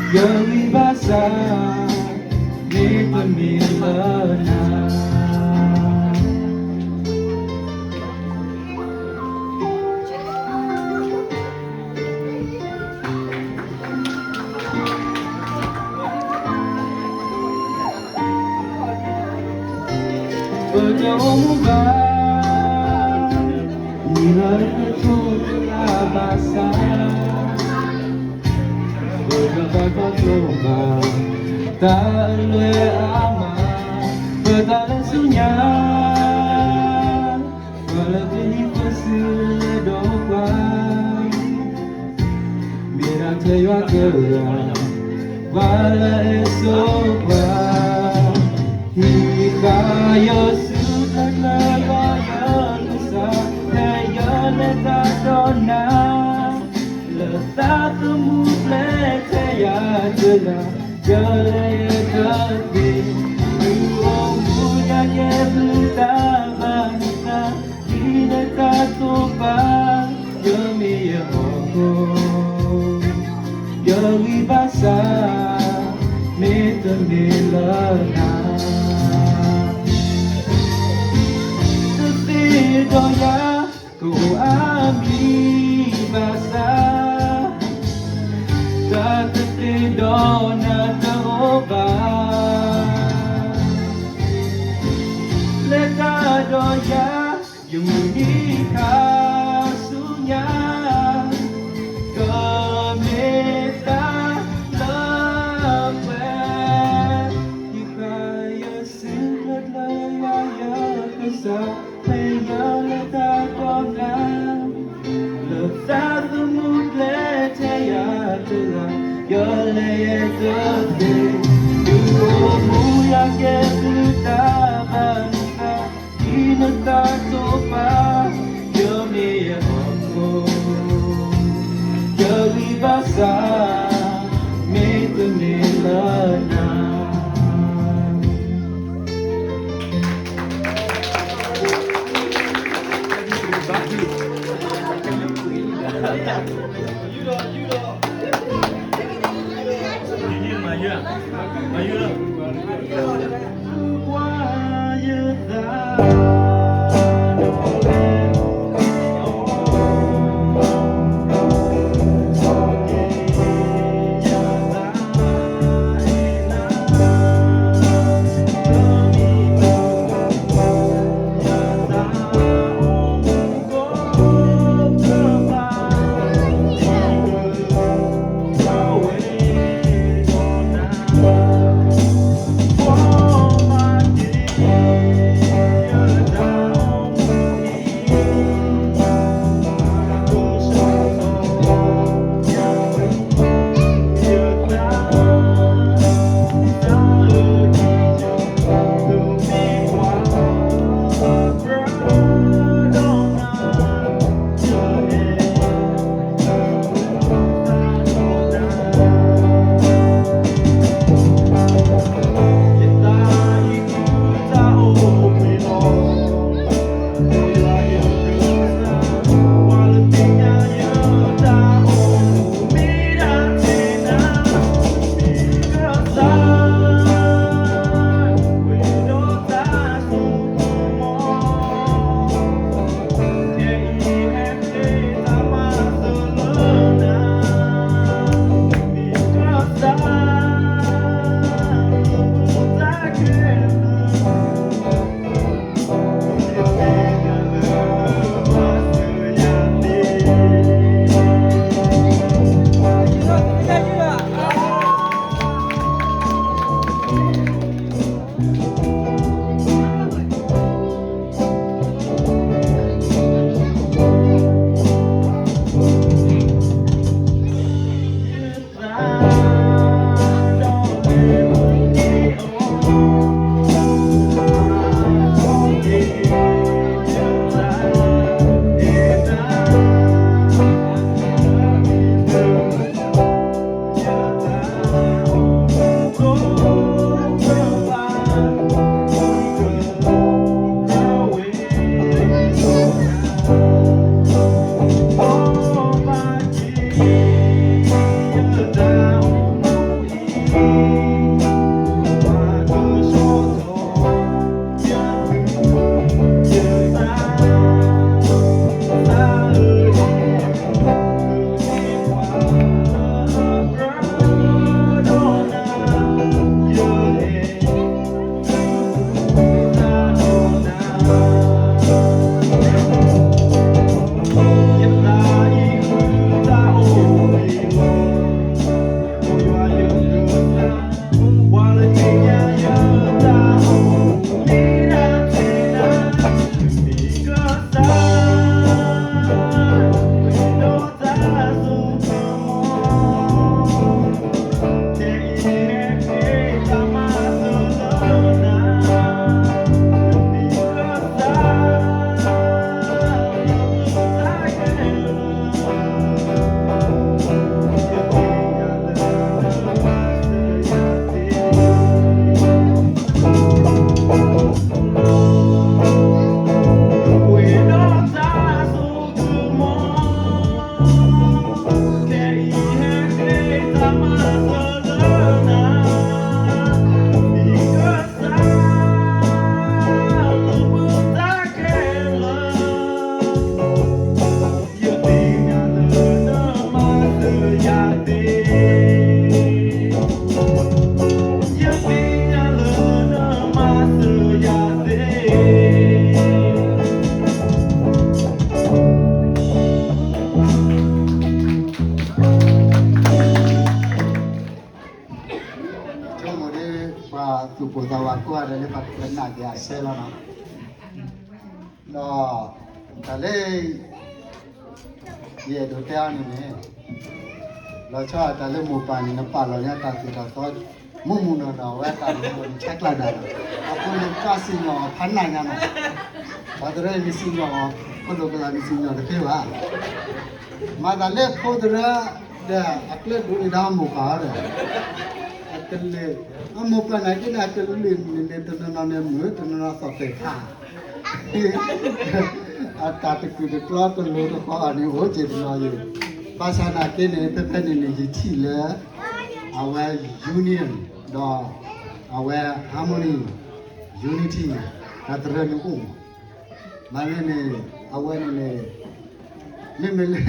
Yang ibasa ni pemilana Berjumpa Nilai ketulah basa Berkata coba tak boleh aman bertahan sunyi walau terhimpun sedokan biar terjua kerana walau esok hingga yo sudah lebayar besar saya letak dona letak temu ya jelas jale kaki uang punya kebuta bangsa kita katupa demi aku yang ibasa metemilana setidoya ku ami basa tak dona teroba Leka doya yung menikah sunya Kemeta lepet Ikaya singet laya kesah Paya letak kolam Letak temut letaya telah Yo le toque Yo muy a que puta banda Y no está sopa Yo me amo Yo viva sa Me temilana tu poda wa ko ada le pat na dia sela na no tale ye do te ani ne lo cha tale mo pa ni na pa lo ya ta ti ta so mu mu no no wa ta mo ni check la da apo le ka si no phan na nya no ba dre ni si no ko lo ka ni si no de ke ba ma da le ko dra da akle du ida mo ka da akle mo pa na ki na akle le ne to na ne mo to na so te kha ata te ku de kla to lo to ko ani ho je na ye pa sa na ke ne pe pe ne ji thi le our union do our harmony unity atra ni ko ma ne our ne me le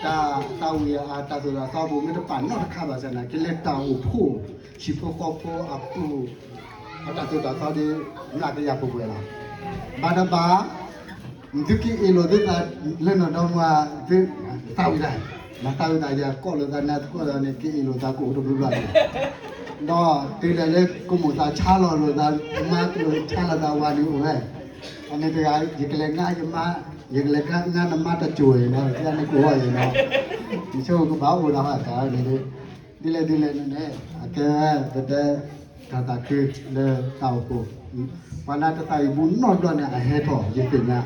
ta wi a ta so la sa bo me de pa no kha ba sa na ke le ta o pho chi pho ko pho a pu ata so ta sa de na ke ya pho pwe la ba da ba ndiki elo de ta le no do ma de ta wi dai ma ta wi dai ya ko lo da na ko da ne ke elo da ko do bu ba do te le ko mo ta cha lo da ma lo cha la da wa ni o hai ane de ga ye ke le nga ye ma ye ke le nga na ma ta chue na ya ne ko wa ye no ni cho ko ba wo da ha ta ne de le ne a ke de ta ta ke le ta ko wala ta tai bu no do ne a he to ye pe na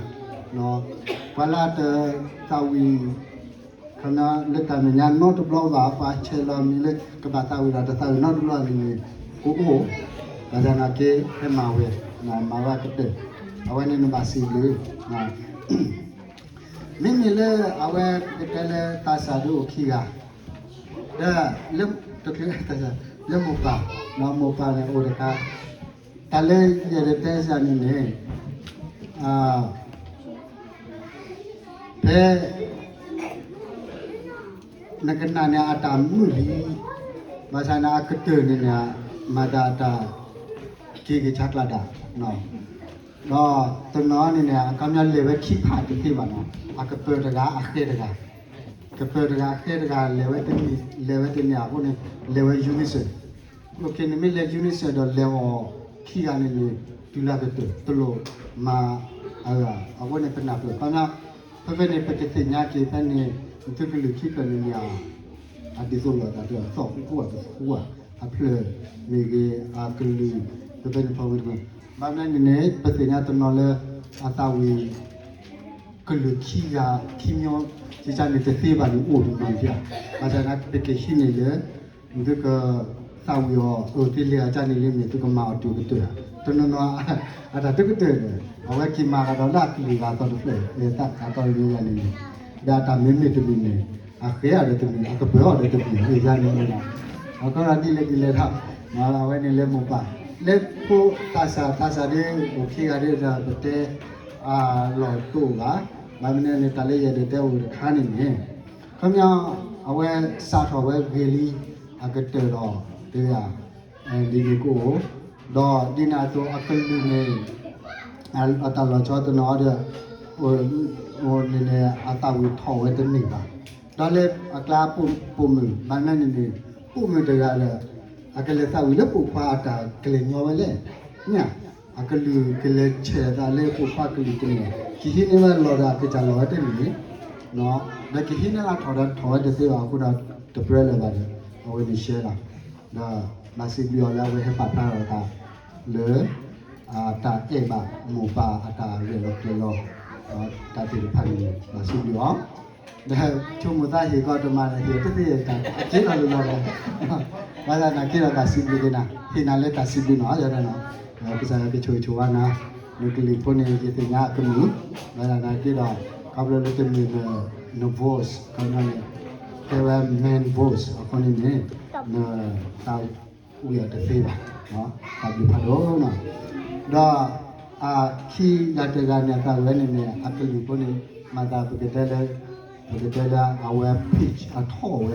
no wala ta ta wi kana le ta ne nya no to blo ba pa che la mi le ka ba ta wi da ta no to blo ni ko ko da ja na ke he ma we na ma wa ke te awe ne no ba si le na mi mi le awe ke le ta sa do ki ga da le to ke ta sa le mo pa no mo pa ne o de ka ta le ye de te sa ni ne pe na ke na ne ata mu li ma sa na ke te ni na ma da ta ki ke chak la da no no to no ni ne ka mya le we ki pha ti ba no a ke pe da a ke da ke pe da ke da le we te ni a ko ne le we unise ok ni me le unise do le o ki ga ni ni tu la ke to lo ma a ko ne pe na pe ka na pe ne pe ke te nya ke pe ne tu ke lu ki pe ni ya a di so lo da do so ku a ple me ge a ke lu pe ne pa wi ba na ni ne pe te nya to no le a ta wi ke lu ki ya ki myo ji ja ne te te ba ni o du ma ya ba ja na pe ke shi ne le ndu ke ta wi o ti le a ja ni le me tu ke ma o tu ke tu to no no a ta tu ke tu a wa ki ma ga do la ki ga to du ple le ta ka to lu ya ni da ta me me tu bi ne a ke ya de tu bi a ke bo de tu bi e ja ni na a ko ra di le tha ma la wa ni le mo pa le ko ta sa de o ki ga de da te a lo tu ga ba me ne ta le ye de te o kha ni ne kham ya a we sa tho we ge li a ke te ro te ya di ni ko do di na to a ke lu ne a ta lo cho to no de o ne ne a ta wi tho we te ni ba da le a kla pu mu ba na ni pu mu de ga le a ke le sa wi le pu pa ta ke le nyo we le nya a ke lu ke le che da le pu pa ke lu te ni ki hi ne lo da ke cha lo te ni no da ki hi ne la tho de te ba ku da de pre le ba de o we ni share la da ma si bi o la we he pa ta ro ta le a ta e ba mo pa a ta re lo ke lo ta ti pa ni ma si bi o da chu mo ta hi ko to ma le hi te te ta ke la lo lo ba da na ke la ta si bi de na hi na le ta si bi no ya da no ka sa ke choi chua na ni ke li po ni ke te nya ke mi ba da na ke da ka blo le te mi no voice ka na ne ke wa main voice a ko ni ne ตาอุยตะเสบเนาะตาบิพาโดเนาะดอคียาตะกาเนี่ยตาเวเนี่ยอักลิปุนี่มาตาปกติแล้วเอาเวพิชอะท่อเว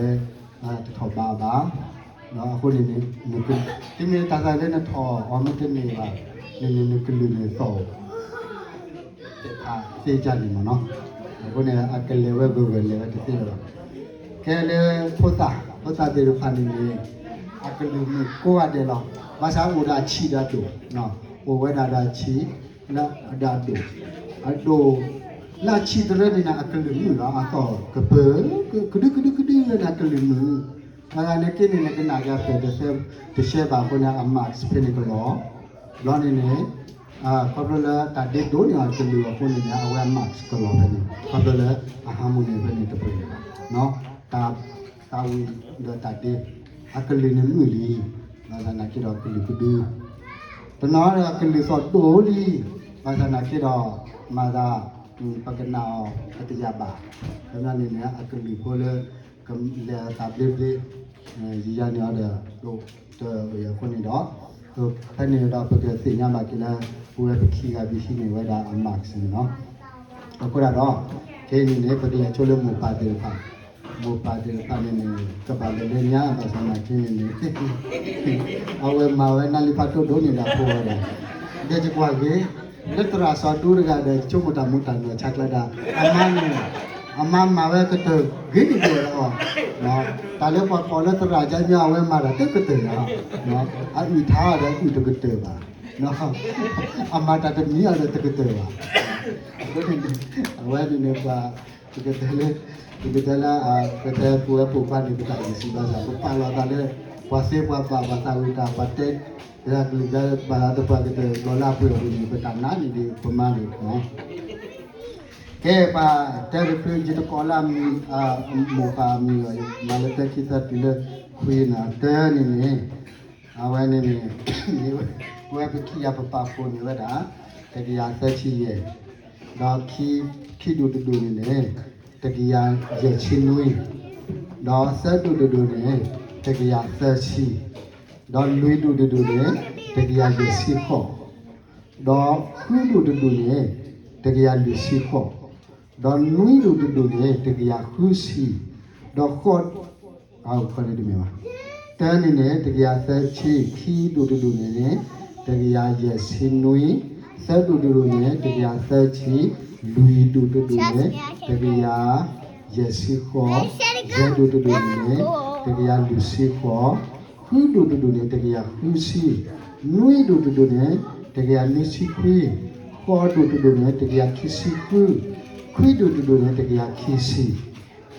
ตะทอบาเนาะคนนี้นึกที่มีตาใส่เล่นท่ออ๋อมันจะมีว่านี่นึกลืมเลยโตเสียใจนี่เนาะคนนี้อักเลเวเบเวเลตะเสบแค่เลยพุทธะเดรุพันนี่อักลืมကိုရတဲ့လောဘာသာဝဒချီတာတို့နော်ဟိုဝဒတာချီလာအဒါတို့အဒိုလာချီတဲ့နေနာအကลืมနော်အတော့ကပကဒနာကลืมအားနဲ့ကိနေကနာကြတဲ့တဲ့ရှေဘာကိုနာအမတ်စပင်းကလောနေနေခေါပလာတတဲ့ဒိုညာကလူကိုနေနေအဝမတ်ကလောနေခေါပလာအဟာမနေပဲနေတပင်းနော်တာဝီဒတာတဲ့akali ni muli masana kira akali kudu benar akali so doli masana kira mada pakena ketijaba benar ni ne akali pole kem le tablebe jiya ni ada do to ya koni do to thani do pake sinya ma kila puwe pikhi ga bishi ni wada amak sin no akura do ke ni ne pake chole mu pa de pa mo pa de pa ni ka ba le nya ba sa na kin ni awe ma we na li pa to do ni la po da de ji kwa ge le tra sa tu ga de chu mo ta no chak la da amma ma we ka to ge ni de ro no ta le pa le tra ja nya we ma da te ka te no a u tha da u te ka te ba no amma ta te ni a da te ka te ba awe ni ne ba ke te le Ibetala kata pura pupan di kita isi bahasa pupan wakale wase puapa bahasa wita paten ya keluar bahasa tempat kita dola pura di petana di pemali no ke pa terpil jitu kolam muka mi malata kita tidak kuina ten ini awan ini gue pergi apa pun ni ada jadi yang terciye dah ki duduk iniတကီယာရချင်းနွေးတော့ဆက်တူတူနဲ့တကီယာဆက်ချီတော့လွေးတူတူနဲ့တကီယာရစီခေါ်တော့ခွေးတူတူနဲ့တကီယာလူစီခေါ်တော့နွေးတူတူနဲ့တကီယာခူးစီတော့ခေါ်အောက်ခေါ်တယ်မြေပါတန်းနေနဲ့တကီယာဆက်ချီခီတူတူနဲ့တကီယာရချင်းနွေးဆက်တူတူနဲ့တကီယာဆက်ချီလူတူတူနဲ့တကယ်ရစီခေါ်ဇေတူတူနဲ့တကယ်လူစီခေါ်ခူတူတူနဲ့တကယ်ခူစီနွေတူတူနဲ့တကယ်လူစီခွေးခေါ်တူတူနဲ့တကယ်ခီစီခွေးခွေးတူတူနဲ့တကယ်ခီစီ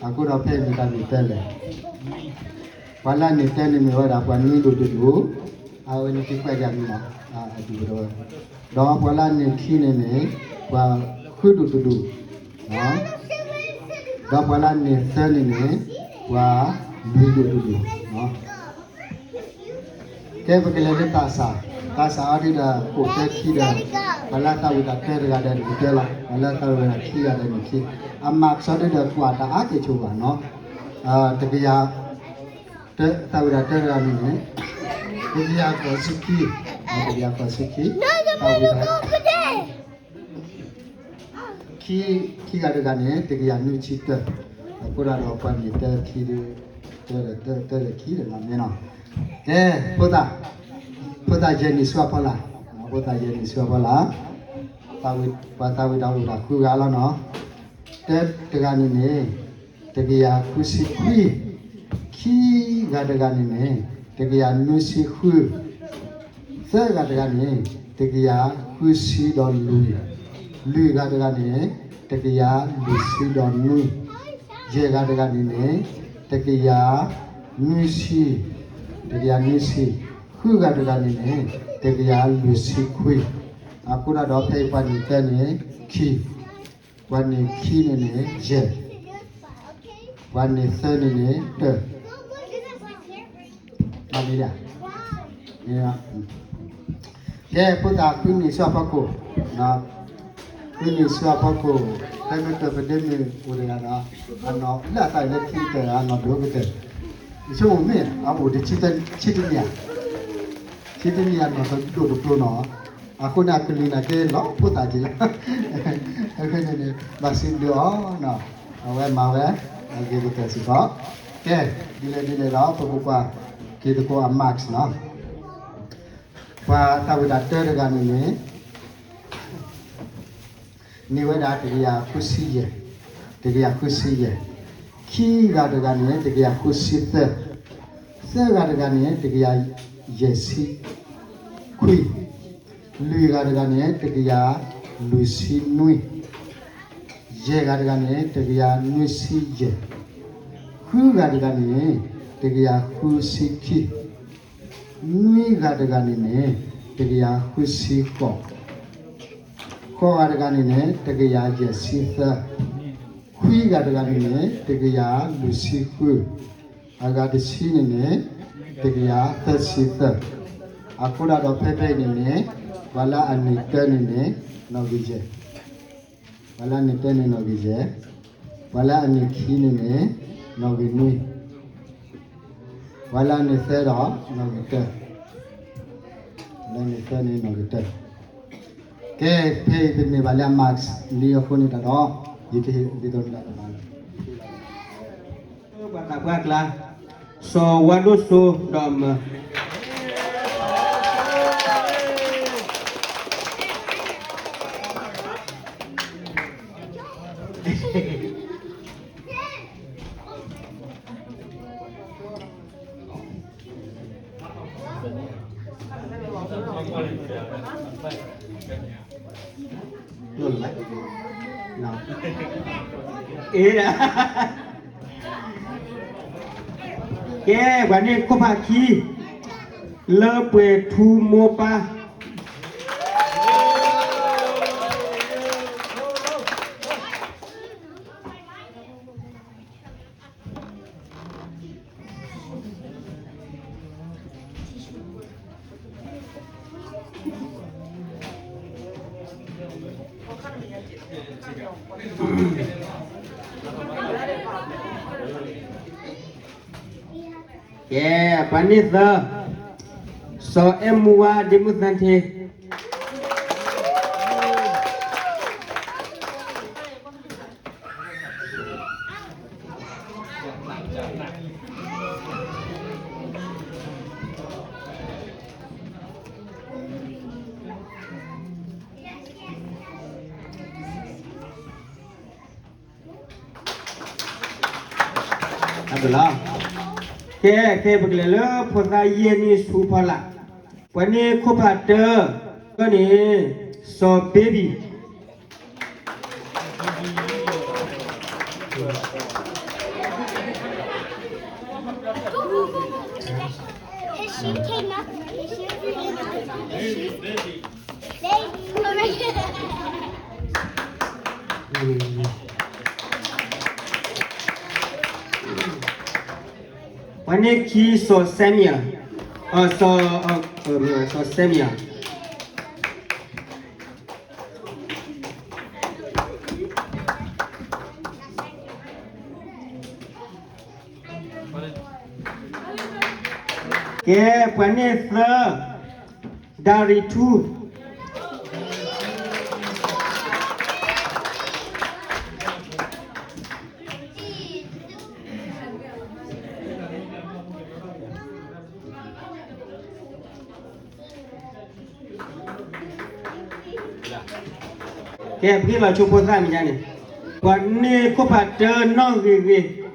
အခုတော့ဖဲနေတာနေတယ်လေဘာလာနေတဲ့နေမှာတော့ဘာနွေတူတူအဝနေတိခွဲကြပြီလားဒီတော့ဘာလာနေခီနေနေဘာခွေးတူတူနော်တော့ဘလာနေစနေနေဝါလူတူတူနော်ကဲပကလေးတာစာအဒီတာကိုတက်ခီတာဘလာတာဝိတာကဲရတဲ့ဒီကလာဘလာတာဝိတာခီရတယ်ခီအမတ်ဆောတဲ့ကွာတာအကေချိုပါနော်တကယ်တဲ့တာဝိတာတဲ့ရနေနေဒီရကိုစကီတာဝိတာခီကတကနေတကယ်နုချစ်တဲ့ကိုရာတော့ပန်နေတဲ့ခီတဲ့ခီတယ်မင်းနော်ကဲဘုရားဂျန်နီဆွာဖလာဘုရားဂျန်နီဆွာဖလာတာဝိတော်လာခုရလာနော်တဲ့တကနေနေတကယ်ခုစီခွီခီကတကနေနေတကယ်နုစီခွီဆဲကတကနေတကယ်ခုစီတော်လူကတကနေတကယ်လူစီတော်နူရေကတကနေနေတကယ်နူစီခုကတကနေနေတကယ်လူစီခွေအခုတော့ဖေးပါနေတဲ့နေခီวันนี้ขี้เนี่ยเจวันนี้เซนเนี่ยเตมาดีละเนี่ยแค่พุทธะคุณนี่สวาปะโกนะคุณนี่สวาปะโกแต่ไม่ต้องไปเดินอุเรนะอันนั้นละใส่เล็กที่แต่อันนั้นดูก็เถอะ ช่วงนี้อาบุดิชิติเนี่ยเนาะตัวตัวเนาะอาคุณอาคลีนะเกล้อพูดตาจีละไอ้คนนี้บาสินเดียวเนาะเอาไว้มาไว้เอาเกี่ยวกับสิก็แกดีเลยเราตัวกว่าเกี่ยวกับอามาร์กส์เนาะว่าถ้าวิดาเตอร์กันนี่ว่าได้ที่ยาคุซีเย่คีกัดกันนี่ที่ยาคุซิเตเสือกัดกันนี่ที่ยาเยสิคุยลุยกัดกันนี่ที่ยาลุซินุยเยกัดกันนี่ที่ยานุซิเยคุกัดกันนี่ที่ยาคุซิคีนุยกัดกันนี่ที่ยาคุซิโกข้อการกันนี่ที่ยาเยสิเตคุยกันกันนี่ที่ยาลุซิคุยอากาศสีนี่ที่ยาเตสิเตอาคูดาดอเพเปนี่วลาอันนี้เตนี่นอกิเจวลานี่เตนี่นอกิเจวลาอันนี้ขีนี่นอกินุยวลานี่เตรอนอกิเตวลานี่เตนี่นอกิเตแกเพย์เป็นวลามาร์กส์นี่ก็คนนี้ตลอดยิ่งที่ดีตรงนั้น Bagla so wadusu dom No. Ke bani ko pa ki le pwe tu mo pa Yeah, panitha. So emua dimutante. Abdullah. Ke beglele pota yeni supala. Pani khopata kani so baby. Pani ki so semia. So semia. Ke pani the dari tu. Ke pergi lah cuba kan macam ni. Buat ni kau pada nong gigi.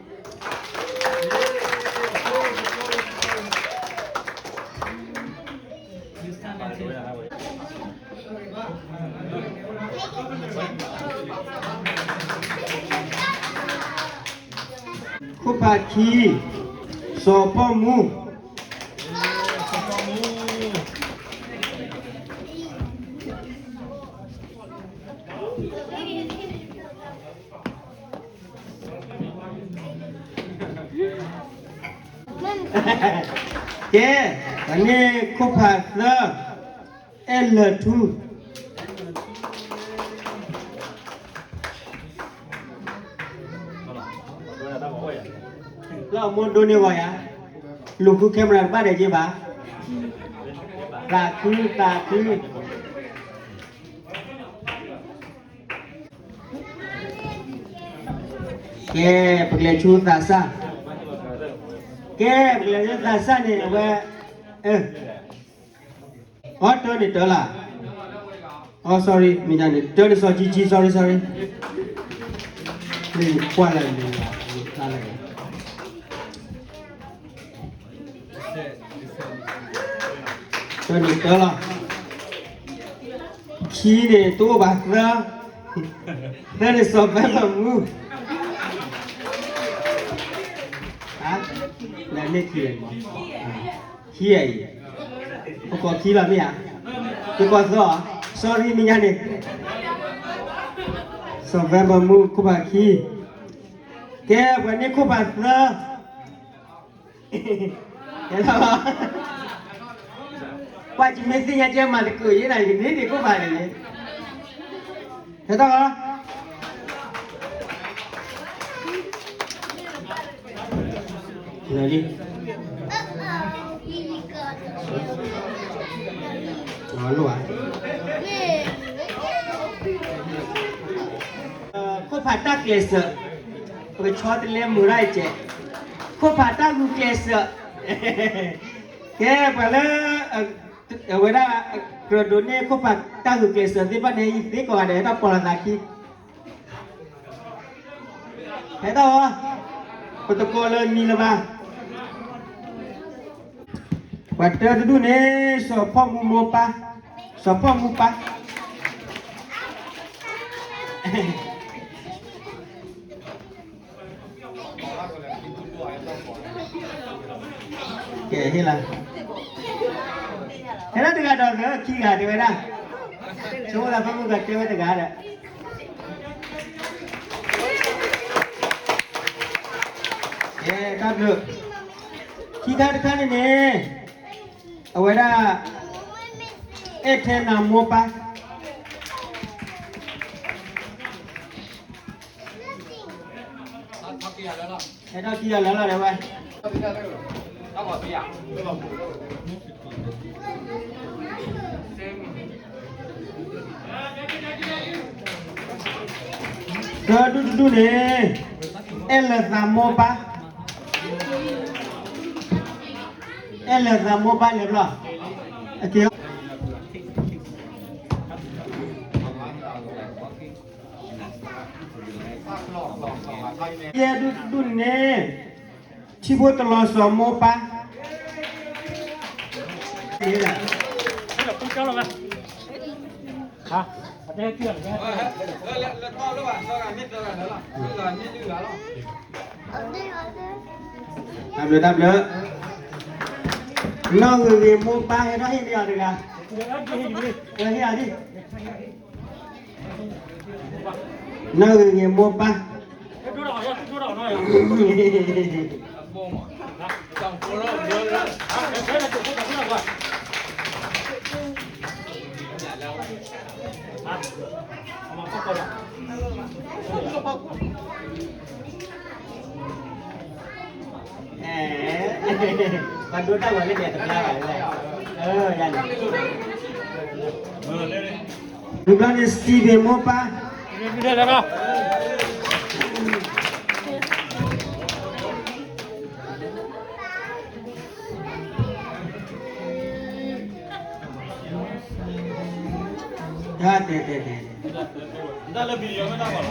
Kau pagi sopamu. Ke, ini kupasa L2. Lah mundur ni wah ya. ลูกคือแคมราบ้านไหนจีบ้าตาคือแกเปลี่ยนชุดตาซ่าแกเปลี่ยนชุดตาซ่าเนี่ยว่าอ๋อเธอเนี่ยเธอละอ๋อ sorry ไม่ได้เนี่ยเธอเนี่ย sorry นี่กว่าอะไรเนี่ยอะไรเธอเนี่ยเธอละขี้เนี่ยตัวบ้าเธอเนี่ยสอบแบบมูแล้วเนี่ยขี้อะไรขี้อะไรพวกขี้ละมั้ยอ่ะพวกตัวsorry ไม่ได้เนี่ยสอบแบบมูคุบาขี้แกวันนี้คุบาเธอเห็นไหมว่าจะไม่สิ่งที่จะมาคุยอะไรกันนี่คุบาเลยเห็นไหมReady? Lalu ah. Kau patah kelesa. Kau cakap lem murai je. Kau patah lu kelesa. Ke pada awalnya kerodone kau patah lu kelesa. Tiba ni kau ada apa pola lagi? Ada apa? Protokol ni lah bang. Pada dulu ni sopong mupa. Okay, hilang. Hilang tengah dah ke? Kira dia dah. Semua lah kamu kat dia tengah ada. Kan được. Kita dekat ni. Awak dah nama apa? Ada kia lala dah wei. Kedua ni, nama apa? Nama apa ni pula? Okay. Ya dulu ni, cibo telur sama apa? Ini lah. Ini pun kau lah. Hah? Ada kira ni. Lepas lu ah, seorang ni seorang dah lah. Seorang ni juga lah. Dah. Nó người về mua ba hay đó hiện giờ được à? Rồi hiện giờ đi. Nó người về mua ba. Còn đứa tao lên để tập ra vậy. Dạ. Lúc đó đi Steve mua pa. Đi đây đó. Thế. Đó là video mới đâu rồi.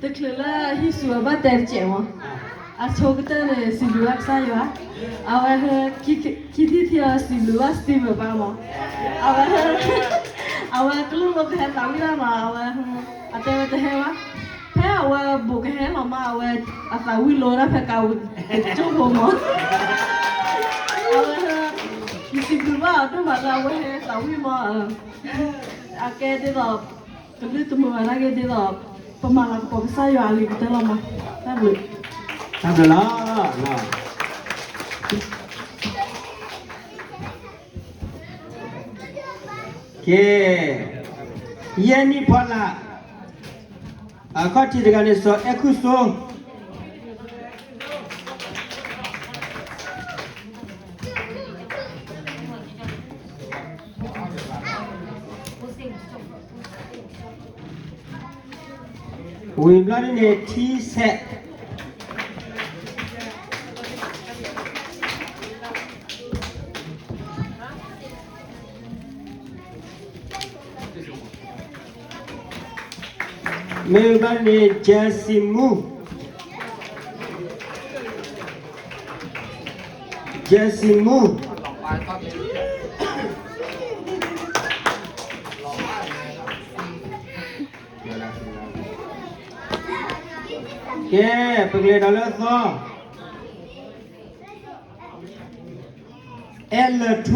Tức là hi sửa bắt đẹp trẻ mà. Cho cái tên này xin lỗi sao vậy? Khi thì xin lỗi Steve mà ba mà. Cái lúc lúc hè tao đi ra mà tên tên hè quá. Thế bộ cái hè mà phải quy lô ra phải cầu chỗ hồ mà. Xin lỗi ba tôi mà ra cái tao quy mà. Cái thế đó cái lúc tụi mình cái thế đó. Pemalang kok saya ahli kita lama. Tahu. Tahu lah. Okay. Ia ni pula. Kau tidak ada so ekuso. We blood in a tea set. Meu nome é Jessimu. Jessimu. Yeah, pergi dalam tu. L2.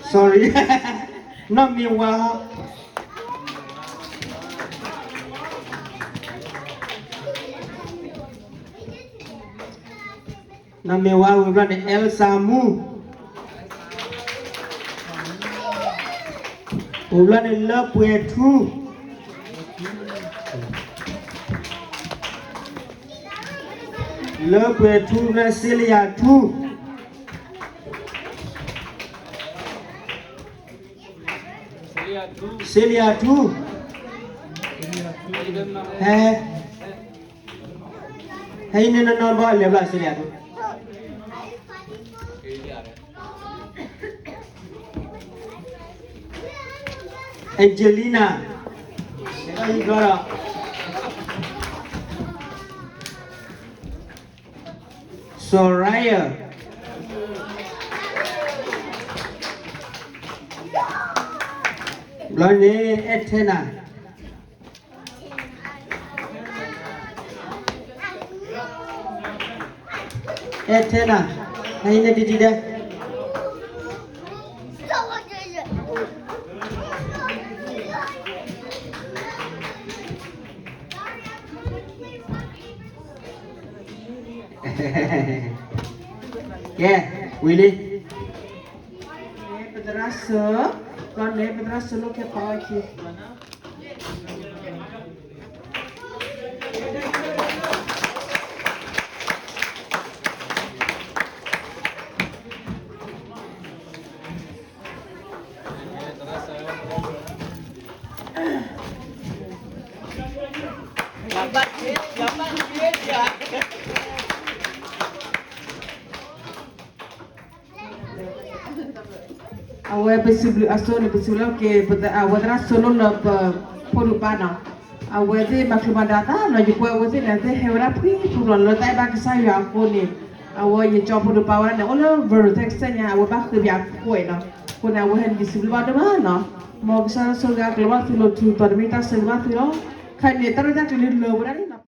Sorry, not me well. Number one, we run the El Samu. We run the Love Way 2. Love Way 2, Brasilia 2. Celia 2. Hey, no, boy, level Celia 2. Angelina. There you go. Soraya. Blonde Etena. Etena. Hey, na didi dah. Yeah, Willie. Pedraça, quando é pedraça não quer falar aqui. Awak possible asal possible ke awak terasa solo lap porupana. Awak tu maklum data, nak jumpa awak tu nanti hewan apa puruan letak bagi saya aku ni. Awak yang coba porupawan, olah vertexnya awak bagi biar kue na. Kau nak awak hendak possible ada mana? Mau besar surga keluar tu lo tu terminta surga tu lo. Kan ni terus dah keluar berani.